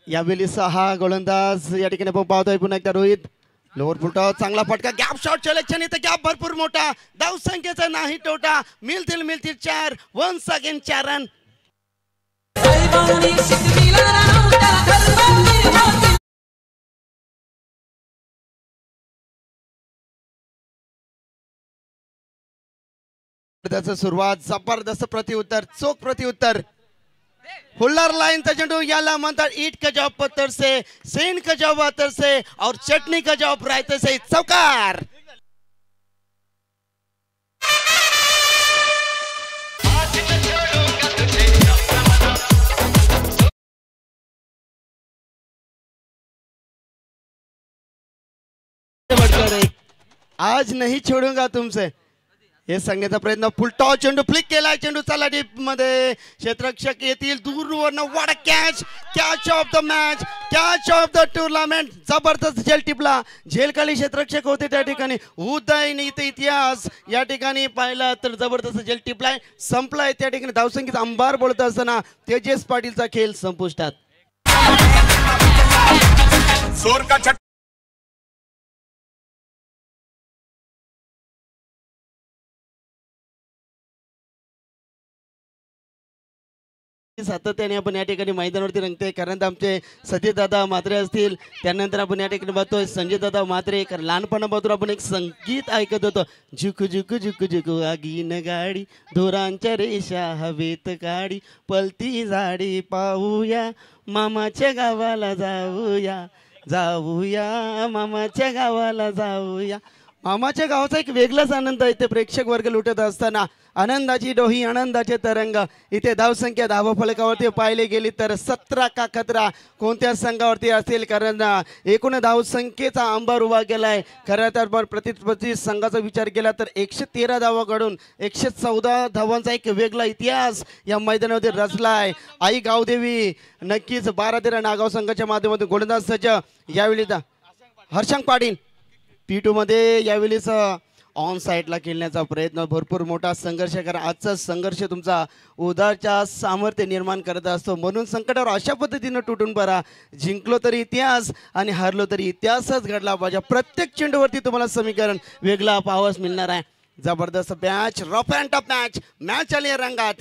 यावेळेस हा गोलंदाज या ठिकाणी आपण पाहतोय. पुन्हा एकदा रोहित लोअर फुलटॉ, चांगला फटका. Gap shot selection. इथे गॅप भरपूर मोठा. धाव संख्येचा नाही तोटा. मिळतील 4. 1 अगेन 4 रन. सुरुवात जबरदस्त प्रत्युत्तर, चोख प्रत्युत्तर. फुल्लर लाइन का चेंडू याला म्हणतात. ईट का जॉब पत्थर से, सेन का जॉब वातर से और चटनी का जॉब रायते से. चौकार. आज नहीं छोडूंगा तुमसे हे सांगण्याचा प्रयत्न. फुलटॉ चेंडू फ्लिक केलाय. चेंडू चला डीप मध्ये. क्षेत्ररक्षक येतील दूरवरनं. वाट catch of the match, catch of the tournament. जबरदस्त झेल टिपला. झेलखाली क्षेत्ररक्षक होते त्या ठिकाणी. उदय इथे इतिहास या ठिकाणी पाहिला तर जबरदस्त झेल टिपलाय. संपलाय त्या ठिकाणी. धावसंख्येचा अंबार बोलत असताना तेजस पाटीलचा खेळ संपुष्टात. की सातत्याने आपण या ठिकाणी मैदानावरती रंगते. कारण आमचे सतीश दादा म्हात्रे असतील, त्यानंतर आपण या ठिकाणी बघतोय संजय दादा म्हात्रे. कारण लहानपणापासून आपण एक संगीत ऐकत होतो, झुकू झुकू झुकू झुकू आगीन गाडी, धुरांच्या रेषा हवेत काढी, पलती झाडी पाहूया, मामाच्या गावाला जाऊया, जाऊया मामाच्या गावाला जाऊया. मामाच्या गावाचा एक वेगळाच आनंद इथे प्रेक्षक वर्ग लुटत असताना. आनंदाची डोही, आनंदाचे तरंग. इथे धावसंख्या धावफलकावरती पाहिले गेली तर 17 का खतरा कोणत्या संघावरती असेल. कारण एकूण धावसंख्येचा अंबार उभा केलाय. खरं तर प्रतिस्पर्धी संघाचा विचार केला तर 113 धावाकडून 114 धावांचा एक वेगळा इतिहास या मैदानामध्ये रचलाय. आई गावदेवी नक्कीच 12-13 नागाव संघाच्या माध्यमातून गोलंदाज सज्ज. यावेळी हर्षंग पाटील P2 मध्ये यावेळीच ऑन साईडला खेळण्याचा प्रयत्न. भरपूर मोठा संघर्ष करा. आजचा संघर्ष तुमचा उदारच्या सामर्थ्य निर्माण करत असतो. म्हणून संकटावर अशा पद्धतीनं तुटून पडा. जिंकलो तरी इतिहास आणि हारलो तरी इतिहासच घडला पाहिजे. प्रत्येक चेंडूवरती तुम्हाला समीकरण वेगळा पाहावयास मिळणार आहे. जबरदस्त match, rough and tough match. Match आली रंगात.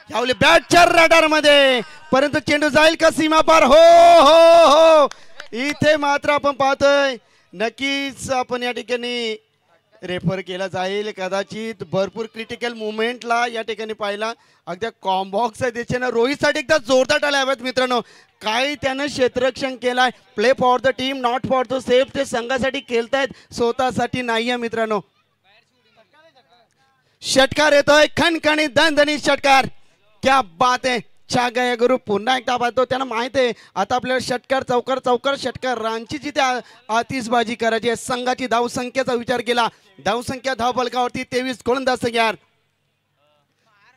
यावेळी बॅटच्या रडार मध्ये, परंतु चेंडू जाईल का सीमा पार? हो हो हो. इथे मात्र आपण पाहतोय नक्कीच आपण या ठिकाणी रेफर केला जाईल. कदाचित भरपूर क्रिटिकल मुवमेंटला या ठिकाणी पाहिला. अगदी कॉम्बॉक्सच्या दिशेनं रोहितसाठी एकदा जोरदार टाळ्या हव्यात मित्रांनो. काय त्यानं क्षेत्ररक्षण केलाय. Play for the team, not for the safe. ते संघासाठी खेळतायत, स्वतःसाठी नाहीये मित्रांनो. षटकार येतोय, खणखणीत दणदणीत षटकार. क्या बात आहे. छा गया गुरु पुन्हा एकदा पाहतो. त्यांना माहित आहे आता आपल्याला षटकार चौकार चौकार षटकार रांची जिथे आतिषबाजी करायची आहे. संघाची धावसंख्येचा विचार केला. धावसंख्या धावफलकावरती 23 गोलंदाज तयार.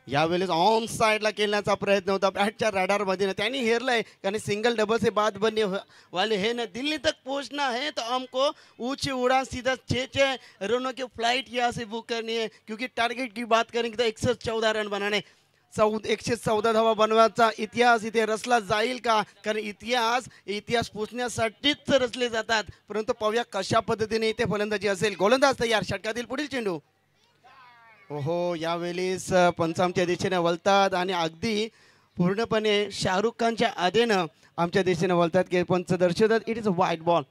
यावेळेस ऑन साइडला खेळण्याचा प्रयत्न होता. बॅटच्या रडार मध्ये त्यांनी हेरलंय. कारण सिंगल डबल से बात बनने वाले है ना. दिल्ली तक पहुंचना है तो हमको ऊंची उड़ान सीधा 6 रनों की फ्लाइट यहाँ से बुक करनी है. क्योंकि टारगेट की बात करेंगे तो 114 रन बनाने. 114 धावा बनवायचा इतिहास इथे रचला जाईल का? कारण इतिहास पोचण्यासाठीच रचले जातात. परंतु पाहूया कशा पद्धतीने इथे फलंदाजी असेल. गोलंदाज तयार. षटकातील पुढील चेंडू. ओहो, यावेळेस पंचामच्या दिशेने वळतात आणि अगदी पूर्णपणे शाहरुख खानच्या आधीनं आमच्या दिशेने वळतात की पंच दर्शवतात. इट इज अ वाईट बॉल.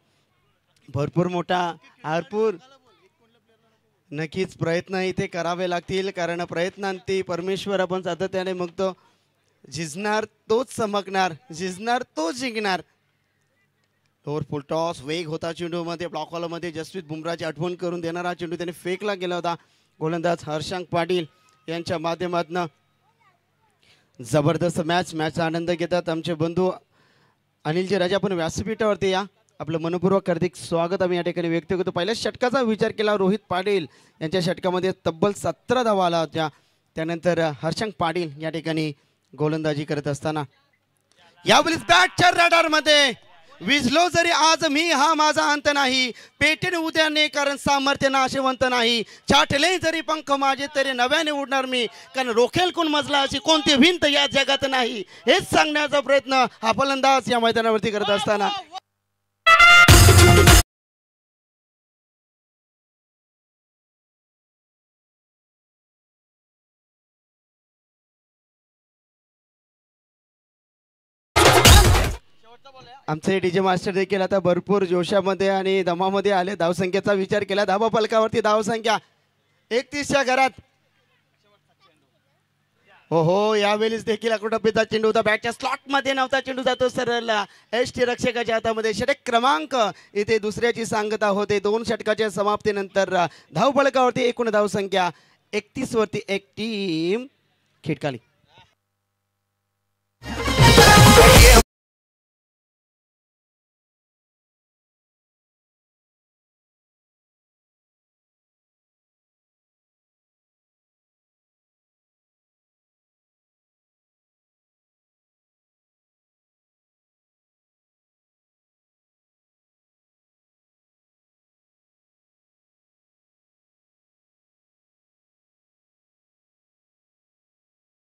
भरपूर मोठा हारपूर. नक्कीच प्रयत्न इथे करावे लागतील. कारण प्रयत्नांती परमेश्वर आपण सातत्याने मागतो. झिजणार तोच चमकणार, झिजणार तोच जिंकणार. लोअर फुल टॉस. वेग होता चेंडूमध्ये. ब्लॉक हॉलमध्ये जसप्रीत बुमराची आठवण करून देणारा चेंडू त्याने फेकला गेला होता. गोलंदाज हर्षंग पाटील यांच्या माध्यमातून जबरदस्त मॅचचा आनंद घेतात आमचे बंधू अनिलजी राजा. आपण व्यासपीठावरती या. आपलं मनपूर्वक हार्दिक स्वागत आम्ही या ठिकाणी व्यक्त करतो. पहिल्या षटकाचा विचार केला रोहित पाटील यांच्या षटकामध्ये तब्बल 17 धावा आला होत्या. त्यानंतर हर्षंग पाटील या ठिकाणी गोलंदाजी करत असताना यावेळी बॅटच्या रडार मध्ये. विझलो जरी आज मी हा माझा अंत नाही, पेटेन उद्याने कारण सामर्थ्य नाशवंत नाही. छाटले जरी पंख माझे तरी नव्याने उडणार मी, कारण रोखेल कोण मजला अशी कोणती भिंत या जगात नाही. हेच सांगण्याचा प्रयत्न हा फलंदाज या मैदानावरती करत असताना. आमचे डीजे मास्टर देखील आता भरपूर जोशामध्ये आणि दमामध्ये आले. धावसंख्येचा विचार केला. धावा फलकावरती धावसंख्या 31च्या घरात. हो हो, यावेळेस देखील अकोटप्पीचा चेंडू होता. बॅटच्या स्लॉट मध्ये नव्हता. चेंडू जातो सरळ एसटी रक्षकाच्या हातामध्ये. षटक क्रमांक इथे दुसऱ्याची सांगता होते. 2 षटकाच्या समाप्तीनंतर धाव फलकावरती एकूण धावसंख्या 31 वरती एक टीम खिडकाली.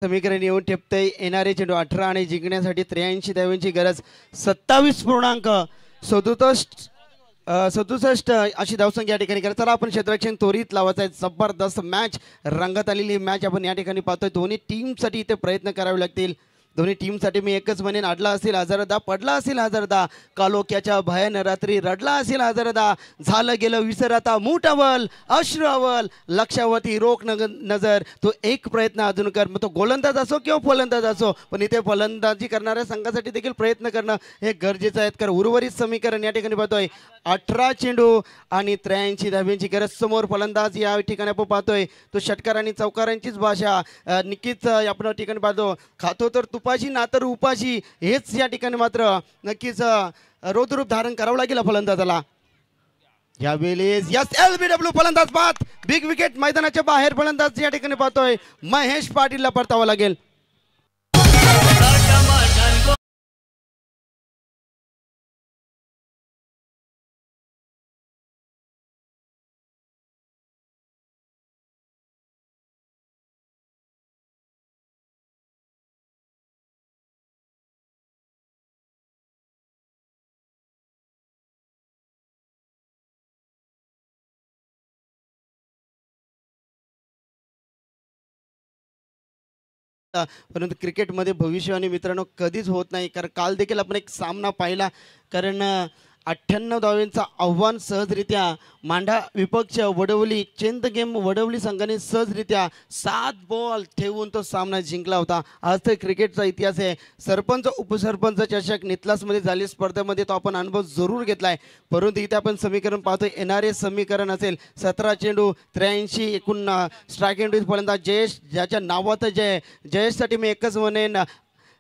समीकरण येऊन ठेपते. येणारे चेंडू 18 आणि जिंकण्यासाठी 83 धावांची गरज. 27.67 67 अशी धावसंख्या या ठिकाणी करा. चला आपण क्षेत्ररक्षण त्वरित लावायचं आहे. जबरदस्त मॅच रंगात आलेली मॅच आपण या ठिकाणी पाहतोय. दोन्ही टीमसाठी इथे प्रयत्न करावे लागतील. दोन्ही टीमसाठी मी एकच म्हणेन, अडला असेल हजारदा, पडला असेल हजारदा, कालोख्याच्या भयान रात्री रडला असेल हजारदा, झालं गेलं विसरता मूठ अवल अश्रू अवल लक्षावरती रोख नजर. तो एक प्रयत्न अजून कर, मग तो गोलंदाज असो किंवा फलंदाज असो, पण इथे फलंदाजी करणाऱ्या संघासाठी देखील प्रयत्न करणं हे गरजेचं आहे. कारण उर्वरित समीकरण या ठिकाणी पाहतोय 18 चेंडू आणि 83 धाब्यांची गरज. समोर फलंदाज या ठिकाणी आपण पाहतोय तो षटकार आणि चौकारांचीच भाषा. नक्कीच आपण ठिकाणी पाहतो, खातो तर तुपाशी ना तर उपाशी, हेच या ठिकाणी मात्र नक्कीच रोधरूप धारण करावं लागेल फलंदाजाला यावेळेस. यस LBW फलंदाज बाद, बिग विकेट मैदानाच्या बाहेर फलंदाज या ठिकाणी पाहतोय महेश पाटीलला परतावं लागेल. परंतु क्रिकेटमध्ये भविष्यवाणी मित्रांनो कधीच होत नाही. कारण काल देखील आपण एक सामना पाहिला, कारण 98 धावांचा आव्हान सहजरित्या मांडा विपक्ष वडवली चेंद गेम वडवली संघाने सहजरित्या 7 बॉल ठेवून तो सामना जिंकला होता. आज तर क्रिकेटचा इतिहास आहे. सरपंच उपसरपंच चषक नितलासमध्ये झाली स्पर्धेमध्ये तो आपण अनुभव जरूर घेतला आहे. परंतु इथे आपण समीकरण पाहतोय, येणारे समीकरण असेल 17 चेंडू 83 एकूण स्ट्राईक रेट फलंदाज जयेश, ज्याच्या नावात जय. जयेशसाठी मी एकच म्हणेन,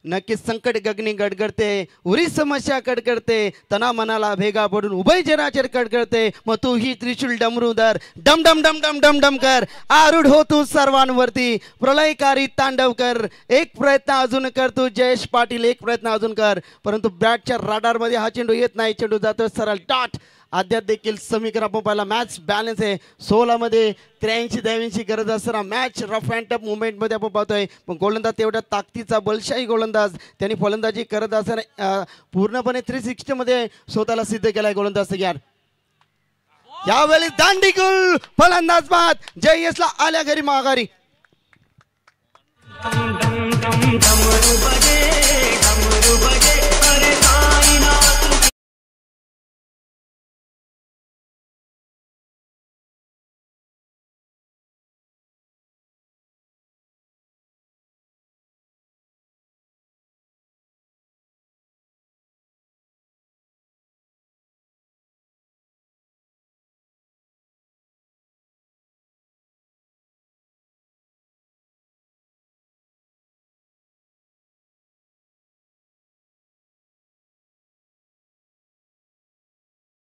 नक्कीच संकट गगनी गडगडते, उरी समस्या कडकडते, तना मनाला भेगा पडून उभय जराचर कडकडते, मग तू ही त्रिशूल डमरूधर डम डम डम डम डम डम कर, आरूढ हो तू सर्वांवरती, प्रलयकारी तांडव कर. एक प्रयत्न अजून कर तू जयेश पाटील, एक प्रयत्न अजून कर. परंतु बॅटच्या राडारमध्ये हा चेंडू येत नाही. चेंडू जातो सरळ डॉट. अद्याप देखील समीकरण आपण पाहिला, मॅच बॅलन्स आहे. 16 मध्ये 83 धावांची गरज असताना मॅच रफ अँड टफ मुवमेंटमध्ये आपण पाहतोय. पण गोलंदाज तेवढ्या ताकदीचा बलशाही गोलंदाज, त्यांनी फलंदाजी करत असताना पूर्णपणे 360 मध्ये स्वतःला सिद्ध केलाय गोलंदाज तयार. यावेळी दांडीगुल फलंदाज बाद, जयेशला आल्या घरी माघारी.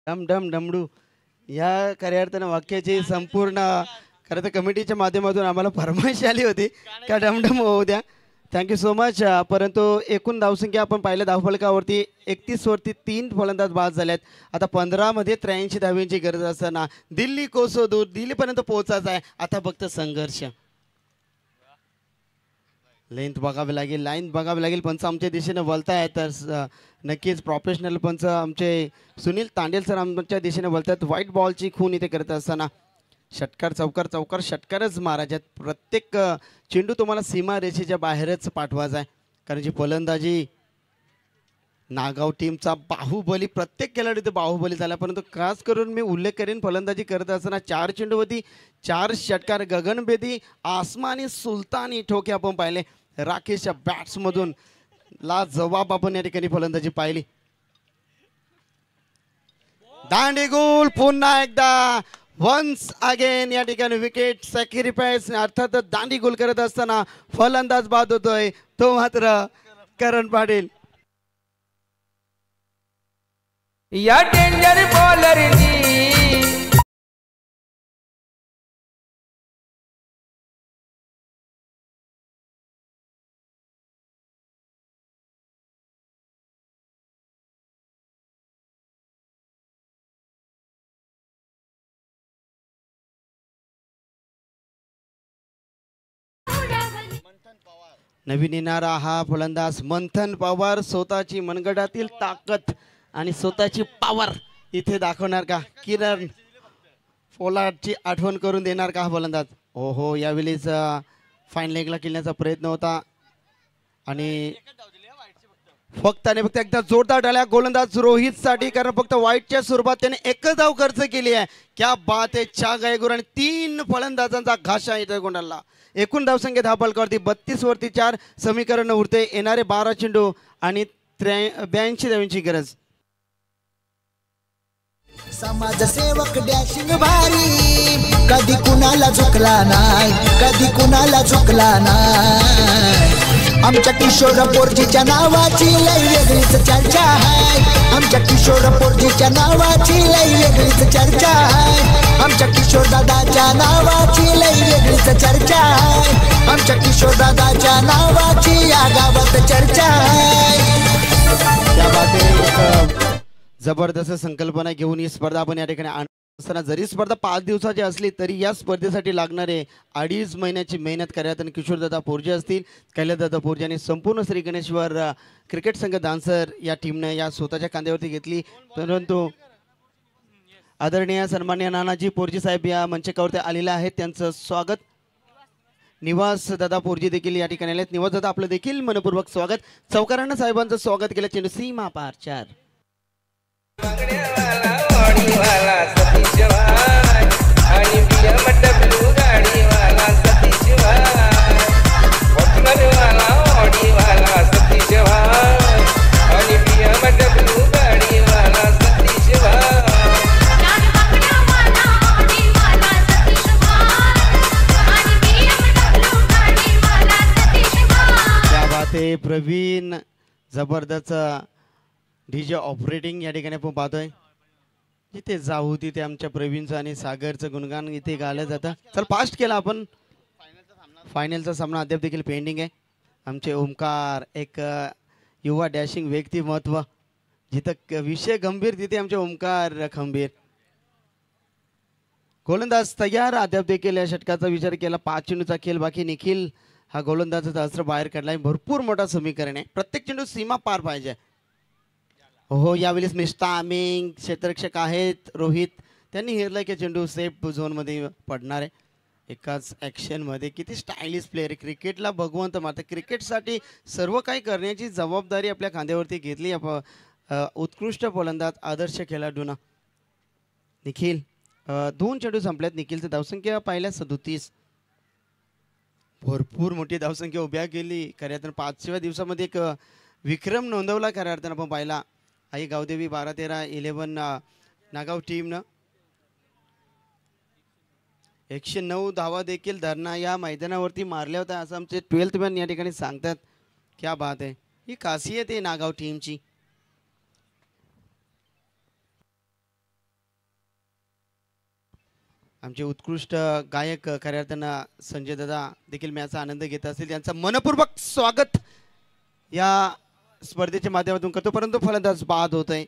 डम डम डमडू या खऱ्या अर्थानं वाक्याची संपूर्ण खरं तर कमिटीच्या माध्यमातून आम्हाला फरमाईश आली होती का डमडम होऊ द्या. Thank you so much. परंतु एकूण धावसंख्या आपण पाहिलं धावफलकावरती 31 वरती 3 फलंदाज बाद झाल्यात. आता 15 मध्ये 83 धावांची गरज असताना दिल्ली कोसो दूर, दिल्लीपर्यंत पोहोचायचं आहे. आता फक्त संघर्ष, लेंथ बघावी लागेल, लाईन बघावी लागेल. पंच आमच्या दिशेने वळतायत, तर नक्कीच प्रोफेशनल पंच आमचे सुनील तांडेल सर आमच्या दिशेने वळतात. व्हाईट बॉलची खून इथे करत असताना षटकार चौकार चौकार षटकारच मारायचे. प्रत्येक चेंडू तुम्हाला सीमा रेषेच्या बाहेरच पाठवायचा आहे. कारण जी फलंदाजी नागाव टीमचा बाहुबली, प्रत्येक खेळाडू इथे बाहुबली झाला. परंतु खास करून मी उल्लेख करेन फलंदाजी करत असताना 4 चेंडूवरती 4 षटकार गगनभेदी आसमानी सुलतानी ठोके आपण पाहिले. राकेशच्या बॅट्समधून लाजवाब आपण या ठिकाणी फलंदाजी पाहिली. दांडीगुल पुन्हा एकदा वन्स अगेन या ठिकाणी विकेट सॅक्रिफाईस, अर्थात दांडीगुल करत असताना फलंदाज बाद होतोय तो मात्र करण पाटील. या डेंजर बॉलरनी नवीन येणारा हा फलंदाज मंथन पवार, स्वतःची मनगटातील ताकद आणि स्वतःची पॉवर इथे दाखवणार का? किरण पोलार्डची आठवण करून देणार का हा गोलंदाज? हो यावेळीच फाईन लेगला खेळण्याचा प्रयत्न होता आणि फक्त आणि फक्त एकदा जोरदार डाल्या गोलंदाज रोहित साठी, कारण फक्त वाईटच्या स्वरूपात त्याने एकच धाव खर्च केली आहे. क्या बात आहे च्या गायगुर आणि 3 फलंदाजांचा घाशा इथे गोंडाला. एकूण धावसंख्या धावपलकावरती 32 वरती 4 समीकरण उरते. येणारे 12 चेंडू आणि 82 धावांची गरज. समाजसेवक डॅशिंग भारी, कधी कुणाला झुकला नाही, कधी कुणाला झुकला नाही. आमच्या किशोर पोरजीच्या नावाची लई वेगळीच चर्चा आहे. आमच्या किशोर पोरजीच्या नावाची लई वेगळीच चर्चा आहे. आमच्या किशोर दादाच्या नावाची लई वेगळीच चर्चा आहे. आमच्या किशोर दादाच्या नावाची या गावात चर्चा आहे. त्या बाबतीत जबरदस्त संकल्पना घेऊन ही स्पर्धा आपण या ठिकाणी असताना, जरी स्पर्धा 5 दिवसाची असली तरी या स्पर्धेसाठी लागणारे 2.5 महिन्याची मेहनत करत आणि किशोरदादा पोरजे असतील, कैलासदादा पोरजे आणि संपूर्ण श्री गणेश्वर क्रिकेट संघ दानसर या टीमने या स्वतःच्या खांद्यावरती घेतली. परंतु आदरणीय सन्मान्य नानाजी पोरजी साहेब या मंचावरती आलेले आहेत, त्यांचं स्वागत. निवास दादा पोरजी देखील या ठिकाणी आलेत. निवास दादा आपलं देखील मनपूर्वक स्वागत. चौकारांना साहेबांचं स्वागत केलं. चेंडू सीमा पार 4. प्रवीण जबरदस्त डीजे ऑपरेटिंग या ठिकाणी आपण पाहतोय. जिथे जाऊ तिथे आमच्या प्रवीणचं आणि सागरचं गुणगान इथे गायलं जातं. चल फास्ट केला आपण. फायनलचा सामना अद्याप देखील पेंडिंग आहे. आमचे ओमकार एक युवा डॅशिंग व्यक्तिमत्व, जिथं विषय गंभीर तिथे आमचे ओमकार खंबीर. गोलंदाज तयार. अद्याप देखील या षटकाचा विचार केला. 5 चेंडूचा खेळ बाकी. निखिल हा गोलंदाजाचा अस्त्र बाहेर काढलाय. भरपूर मोठा समीकरण आहे. प्रत्येक चेंडू सीमा पार पाहिजे. हो यावेळेस मिस्टामिंग क्षेत्ररक्षक आहेत रोहित, त्यांनी हेरलाय की चेंडू सेफ झोनमध्ये पडणार आहे. एकाच ॲक्शनमध्ये किती स्टायलिश प्लेअर. क्रिकेटला भगवंत मात्र क्रिकेटसाठी सर्व काही करण्याची जबाबदारी आपल्या खांद्यावरती घेतली. उत्कृष्ट फलंदाज आदर्श खेळाडूंना निखिल. 2 चेंडू संपल्यात. निखिलचं धावसंख्या पाहिल्या 37. भरपूर मोठी धावसंख्या उभ्या केली. खऱ्या अर्थानं 5व्या दिवसामध्ये एक विक्रम नोंदवला. खऱ्या अर्थानं आपण पाहिला. आई गावदेवी 12-13-11 नागाव टीमनं 109 धावा देखील धरणा या मैदानावरती मारल्या होत्या असं आमचे 12th मॅन या ठिकाणी सांगतात. क्या बात आहे. ही खासियत आहे नागाव टीमची. आमचे उत्कृष्ट गायक खऱ्या अर्थानं संजय दादा देखील मॅचचा आनंद घेत असतील. त्यांचं मनपूर्वक स्वागत या स्पर्धेच्या माध्यमातून करतो. परंतु फलंदाज बाद होत आहे.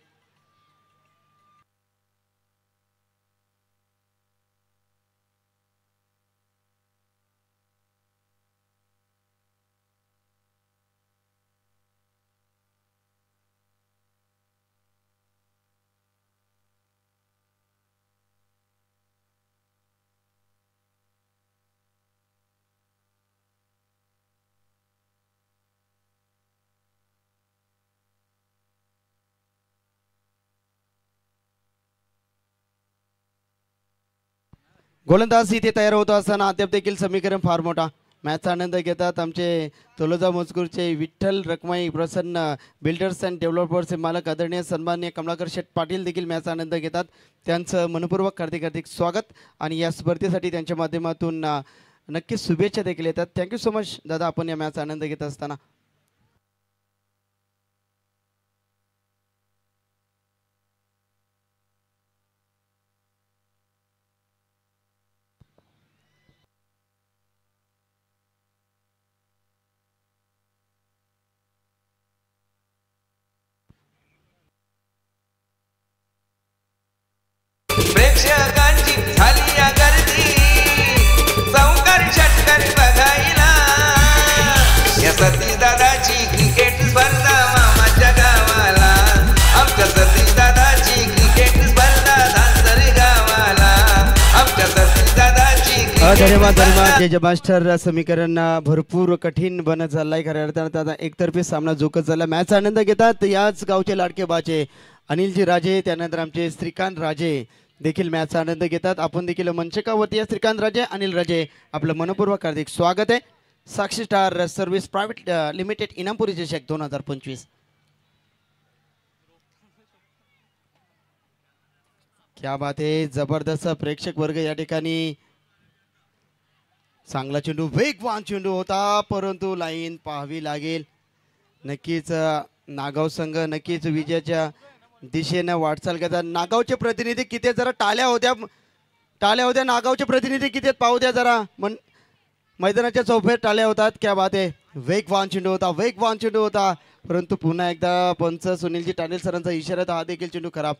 गोलंदाज इथे तयार होत असताना अद्याप देखील समीकरण फार मोठा. मॅचचा आनंद घेतात आमचे तलोजा मजकूरचे विठ्ठल रखमाई प्रसन्न बिल्डर्स अँड डेव्हलपर्सचे मालक आदरणीय सन्माननीय कमलाकर शेठ पाटील देखील मॅचचा आनंद घेतात. त्यांचं मनपूर्वक हार्दिक स्वागत आणि या स्पर्धेसाठी त्यांच्या माध्यमातून नक्कीच शुभेच्छा देखील येतात. थँक्यू सो मच दादा आपण या मॅचचा आनंद घेत असताना. प्रेक्षकांची झाली या गर्दी चौकार षटकार बघायला या सतीदार धन्यवाद धन्यवाद जय मास्टर. समीकरण भरपूर कठीण बनत चाललाय खऱ्या अर्थानं. आता एकतर्फी सामना जोकत चालला. मॅच आनंद घेतात याच गावचे लाडके बाचे अनिलजी राजे, त्यानंतर आमचे श्रीकांत राजे देखील मॅच आनंद घेतात. आपण देखील मंचकावरती श्रीकांत राजे, अनिल राजे आपलं मनपूर्वक हार्दिक स्वागत आहे. साक्षी स्टार सर्व्हिस प्रायव्हेट लिमिटेड इनामपुरी चषक 2025. क्या बात आहे, जबरदस्त प्रेक्षक वर्ग या ठिकाणी. चांगला चेंडू, वेगवान चेंडू होता, परंतु लाईन पाहावी लागेल. नक्कीच नागाव संघ नक्कीच विजयाच्या दिशेने वाटचाल करतात. नागावचे प्रतिनिधी किती जरा टाळ्या होत्या नागावचे प्रतिनिधी किती पाहू द्या जरा. मैदानाच्या चौफेर टाळ्या होतात. क्या बात आहे, वेगवान चेंडू होता, परंतु पुन्हा एकदा पंच सुनीलजी टानेल सरांचा इशारा, हा देखील चेंडू खराब.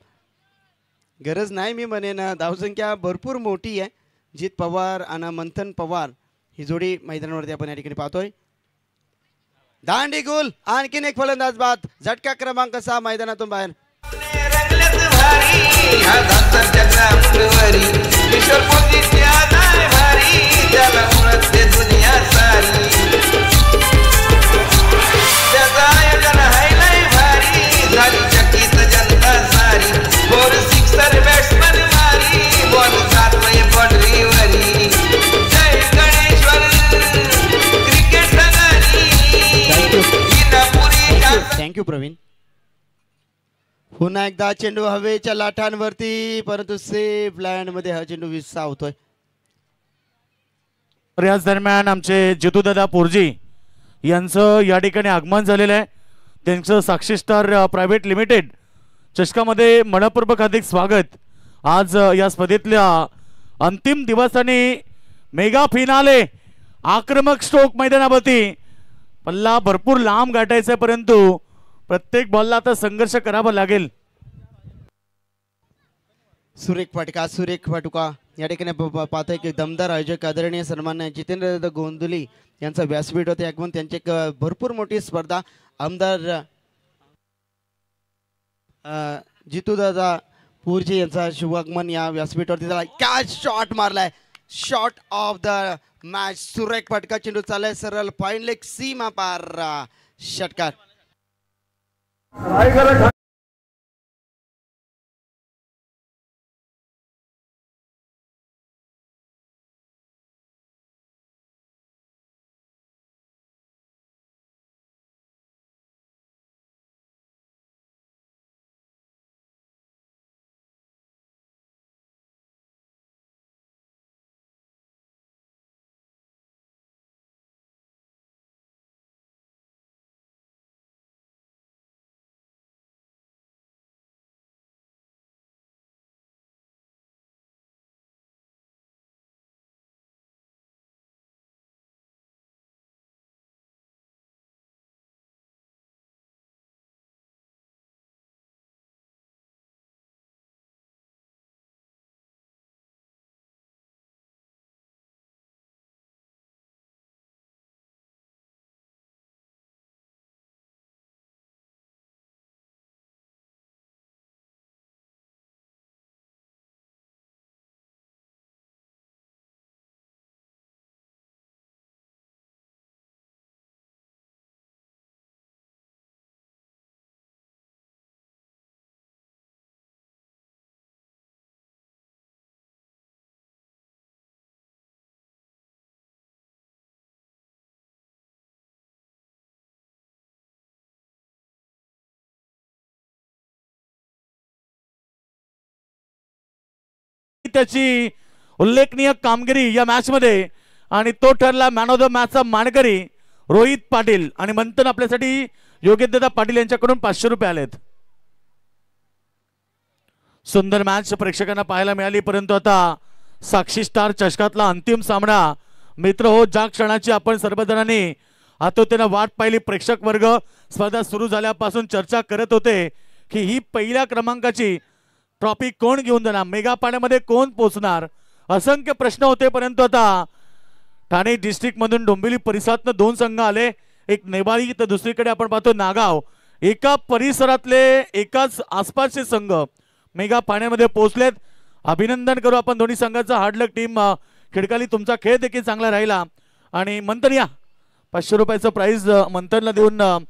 गरज नाही मी म्हणेन, धावसंख्या भरपूर मोठी आहे. जित पवार आणि मंथन पवार ही जोडी मैदानावरती आपण या ठिकाणी पाहतोय. दांडी गोल, आणखीन एक फलंदाज बाद. झटका क्रमांक 6 मैदानातून बाहेर. थँक्यू प्रवीण. पुन्हा एकदा चेंडू हवेच्या लाटांवरती, परंतु सेफ लँड मध्ये हा चेंडू विसावतोय. याच दरम्यान आमचे जितूदादा पोरजी यांचं या ठिकाणी आगमन झालेलं आहे. त्यांचं साक्षी स्टार प्रायव्हेट लिमिटेड चषकामध्ये मनपूर्वक हार्दिक स्वागत. आज या स्पर्धेतल्या अंतिम दिवसाने मेगा फिनाले, आक्रमक स्ट्रोक मैदानावरती. पल्ला भरपूर लांब गाठायचा आहे, परंतु प्रत्येक बॉलला आता संघर्ष करावा लागेल. सुरेख फटका या ठिकाणी पाहतोय की दमदार आयोजक आदरणीय सन्मान्य जितेंद्र गोंदुली यांचा व्यासपीठ होते आगमन. त्यांची एक भरपूर मोठी स्पर्धा. आमदार जितूदादा पूरजी यांचा शुभागमन या व्यासपीठावरती झाला. कॅच शॉट मारलाय, शॉट ऑफ द मॅच. सुरेख फटका, चेंडू चाललाय सरळ फाईन लेग सीमा पार, षटकार. त्याची उल्लेखनीय कामगिरी या मॅच मध्ये, आणि तो ठरला मॅन ऑफ द मॅचचा मानकरी रोहित पाटील. आणि मंथन आपल्यासाठी योगेशदादा पाटील यांच्याकडून 500 रुपये आलेत. सुंदर मॅच प्रेक्षकांना पाहायला मिळाली, परंतु आता साक्षी स्टार चषकातला अंतिम सामना मित्र हो, ज्या क्षणाची आपण सर्वजणांनी आतुरतेने वाट पाहिली. प्रेक्षक वर्ग स्पर्धा सुरू झाल्यापासून चर्चा करत होते की ही पहिल्या क्रमांकाची ट्रॉफी कोण घेऊन जाणार, मेगा पाण्यामध्ये कोण पोहोचणार, असंख्य प्रश्न होते. परंतु आता ठाणे डिस्ट्रिक्ट मधून डोंबिवली परिसरातून 2 संघ आले, एक नेवाळी तर दुसरीकडे आपण पाहतो नागाव. एका परिसरातले एकाच आसपासचे संघ मेगा पाण्यामध्ये पोहोचलेत. अभिनंदन करू आपण दोन्ही संघाचा. हार्ड लक टीम खिडकाली तुमचा खेळ देखील चांगला राहिला आणि मंथन या 500 रुपयाचं प्राइज मंथनला देऊन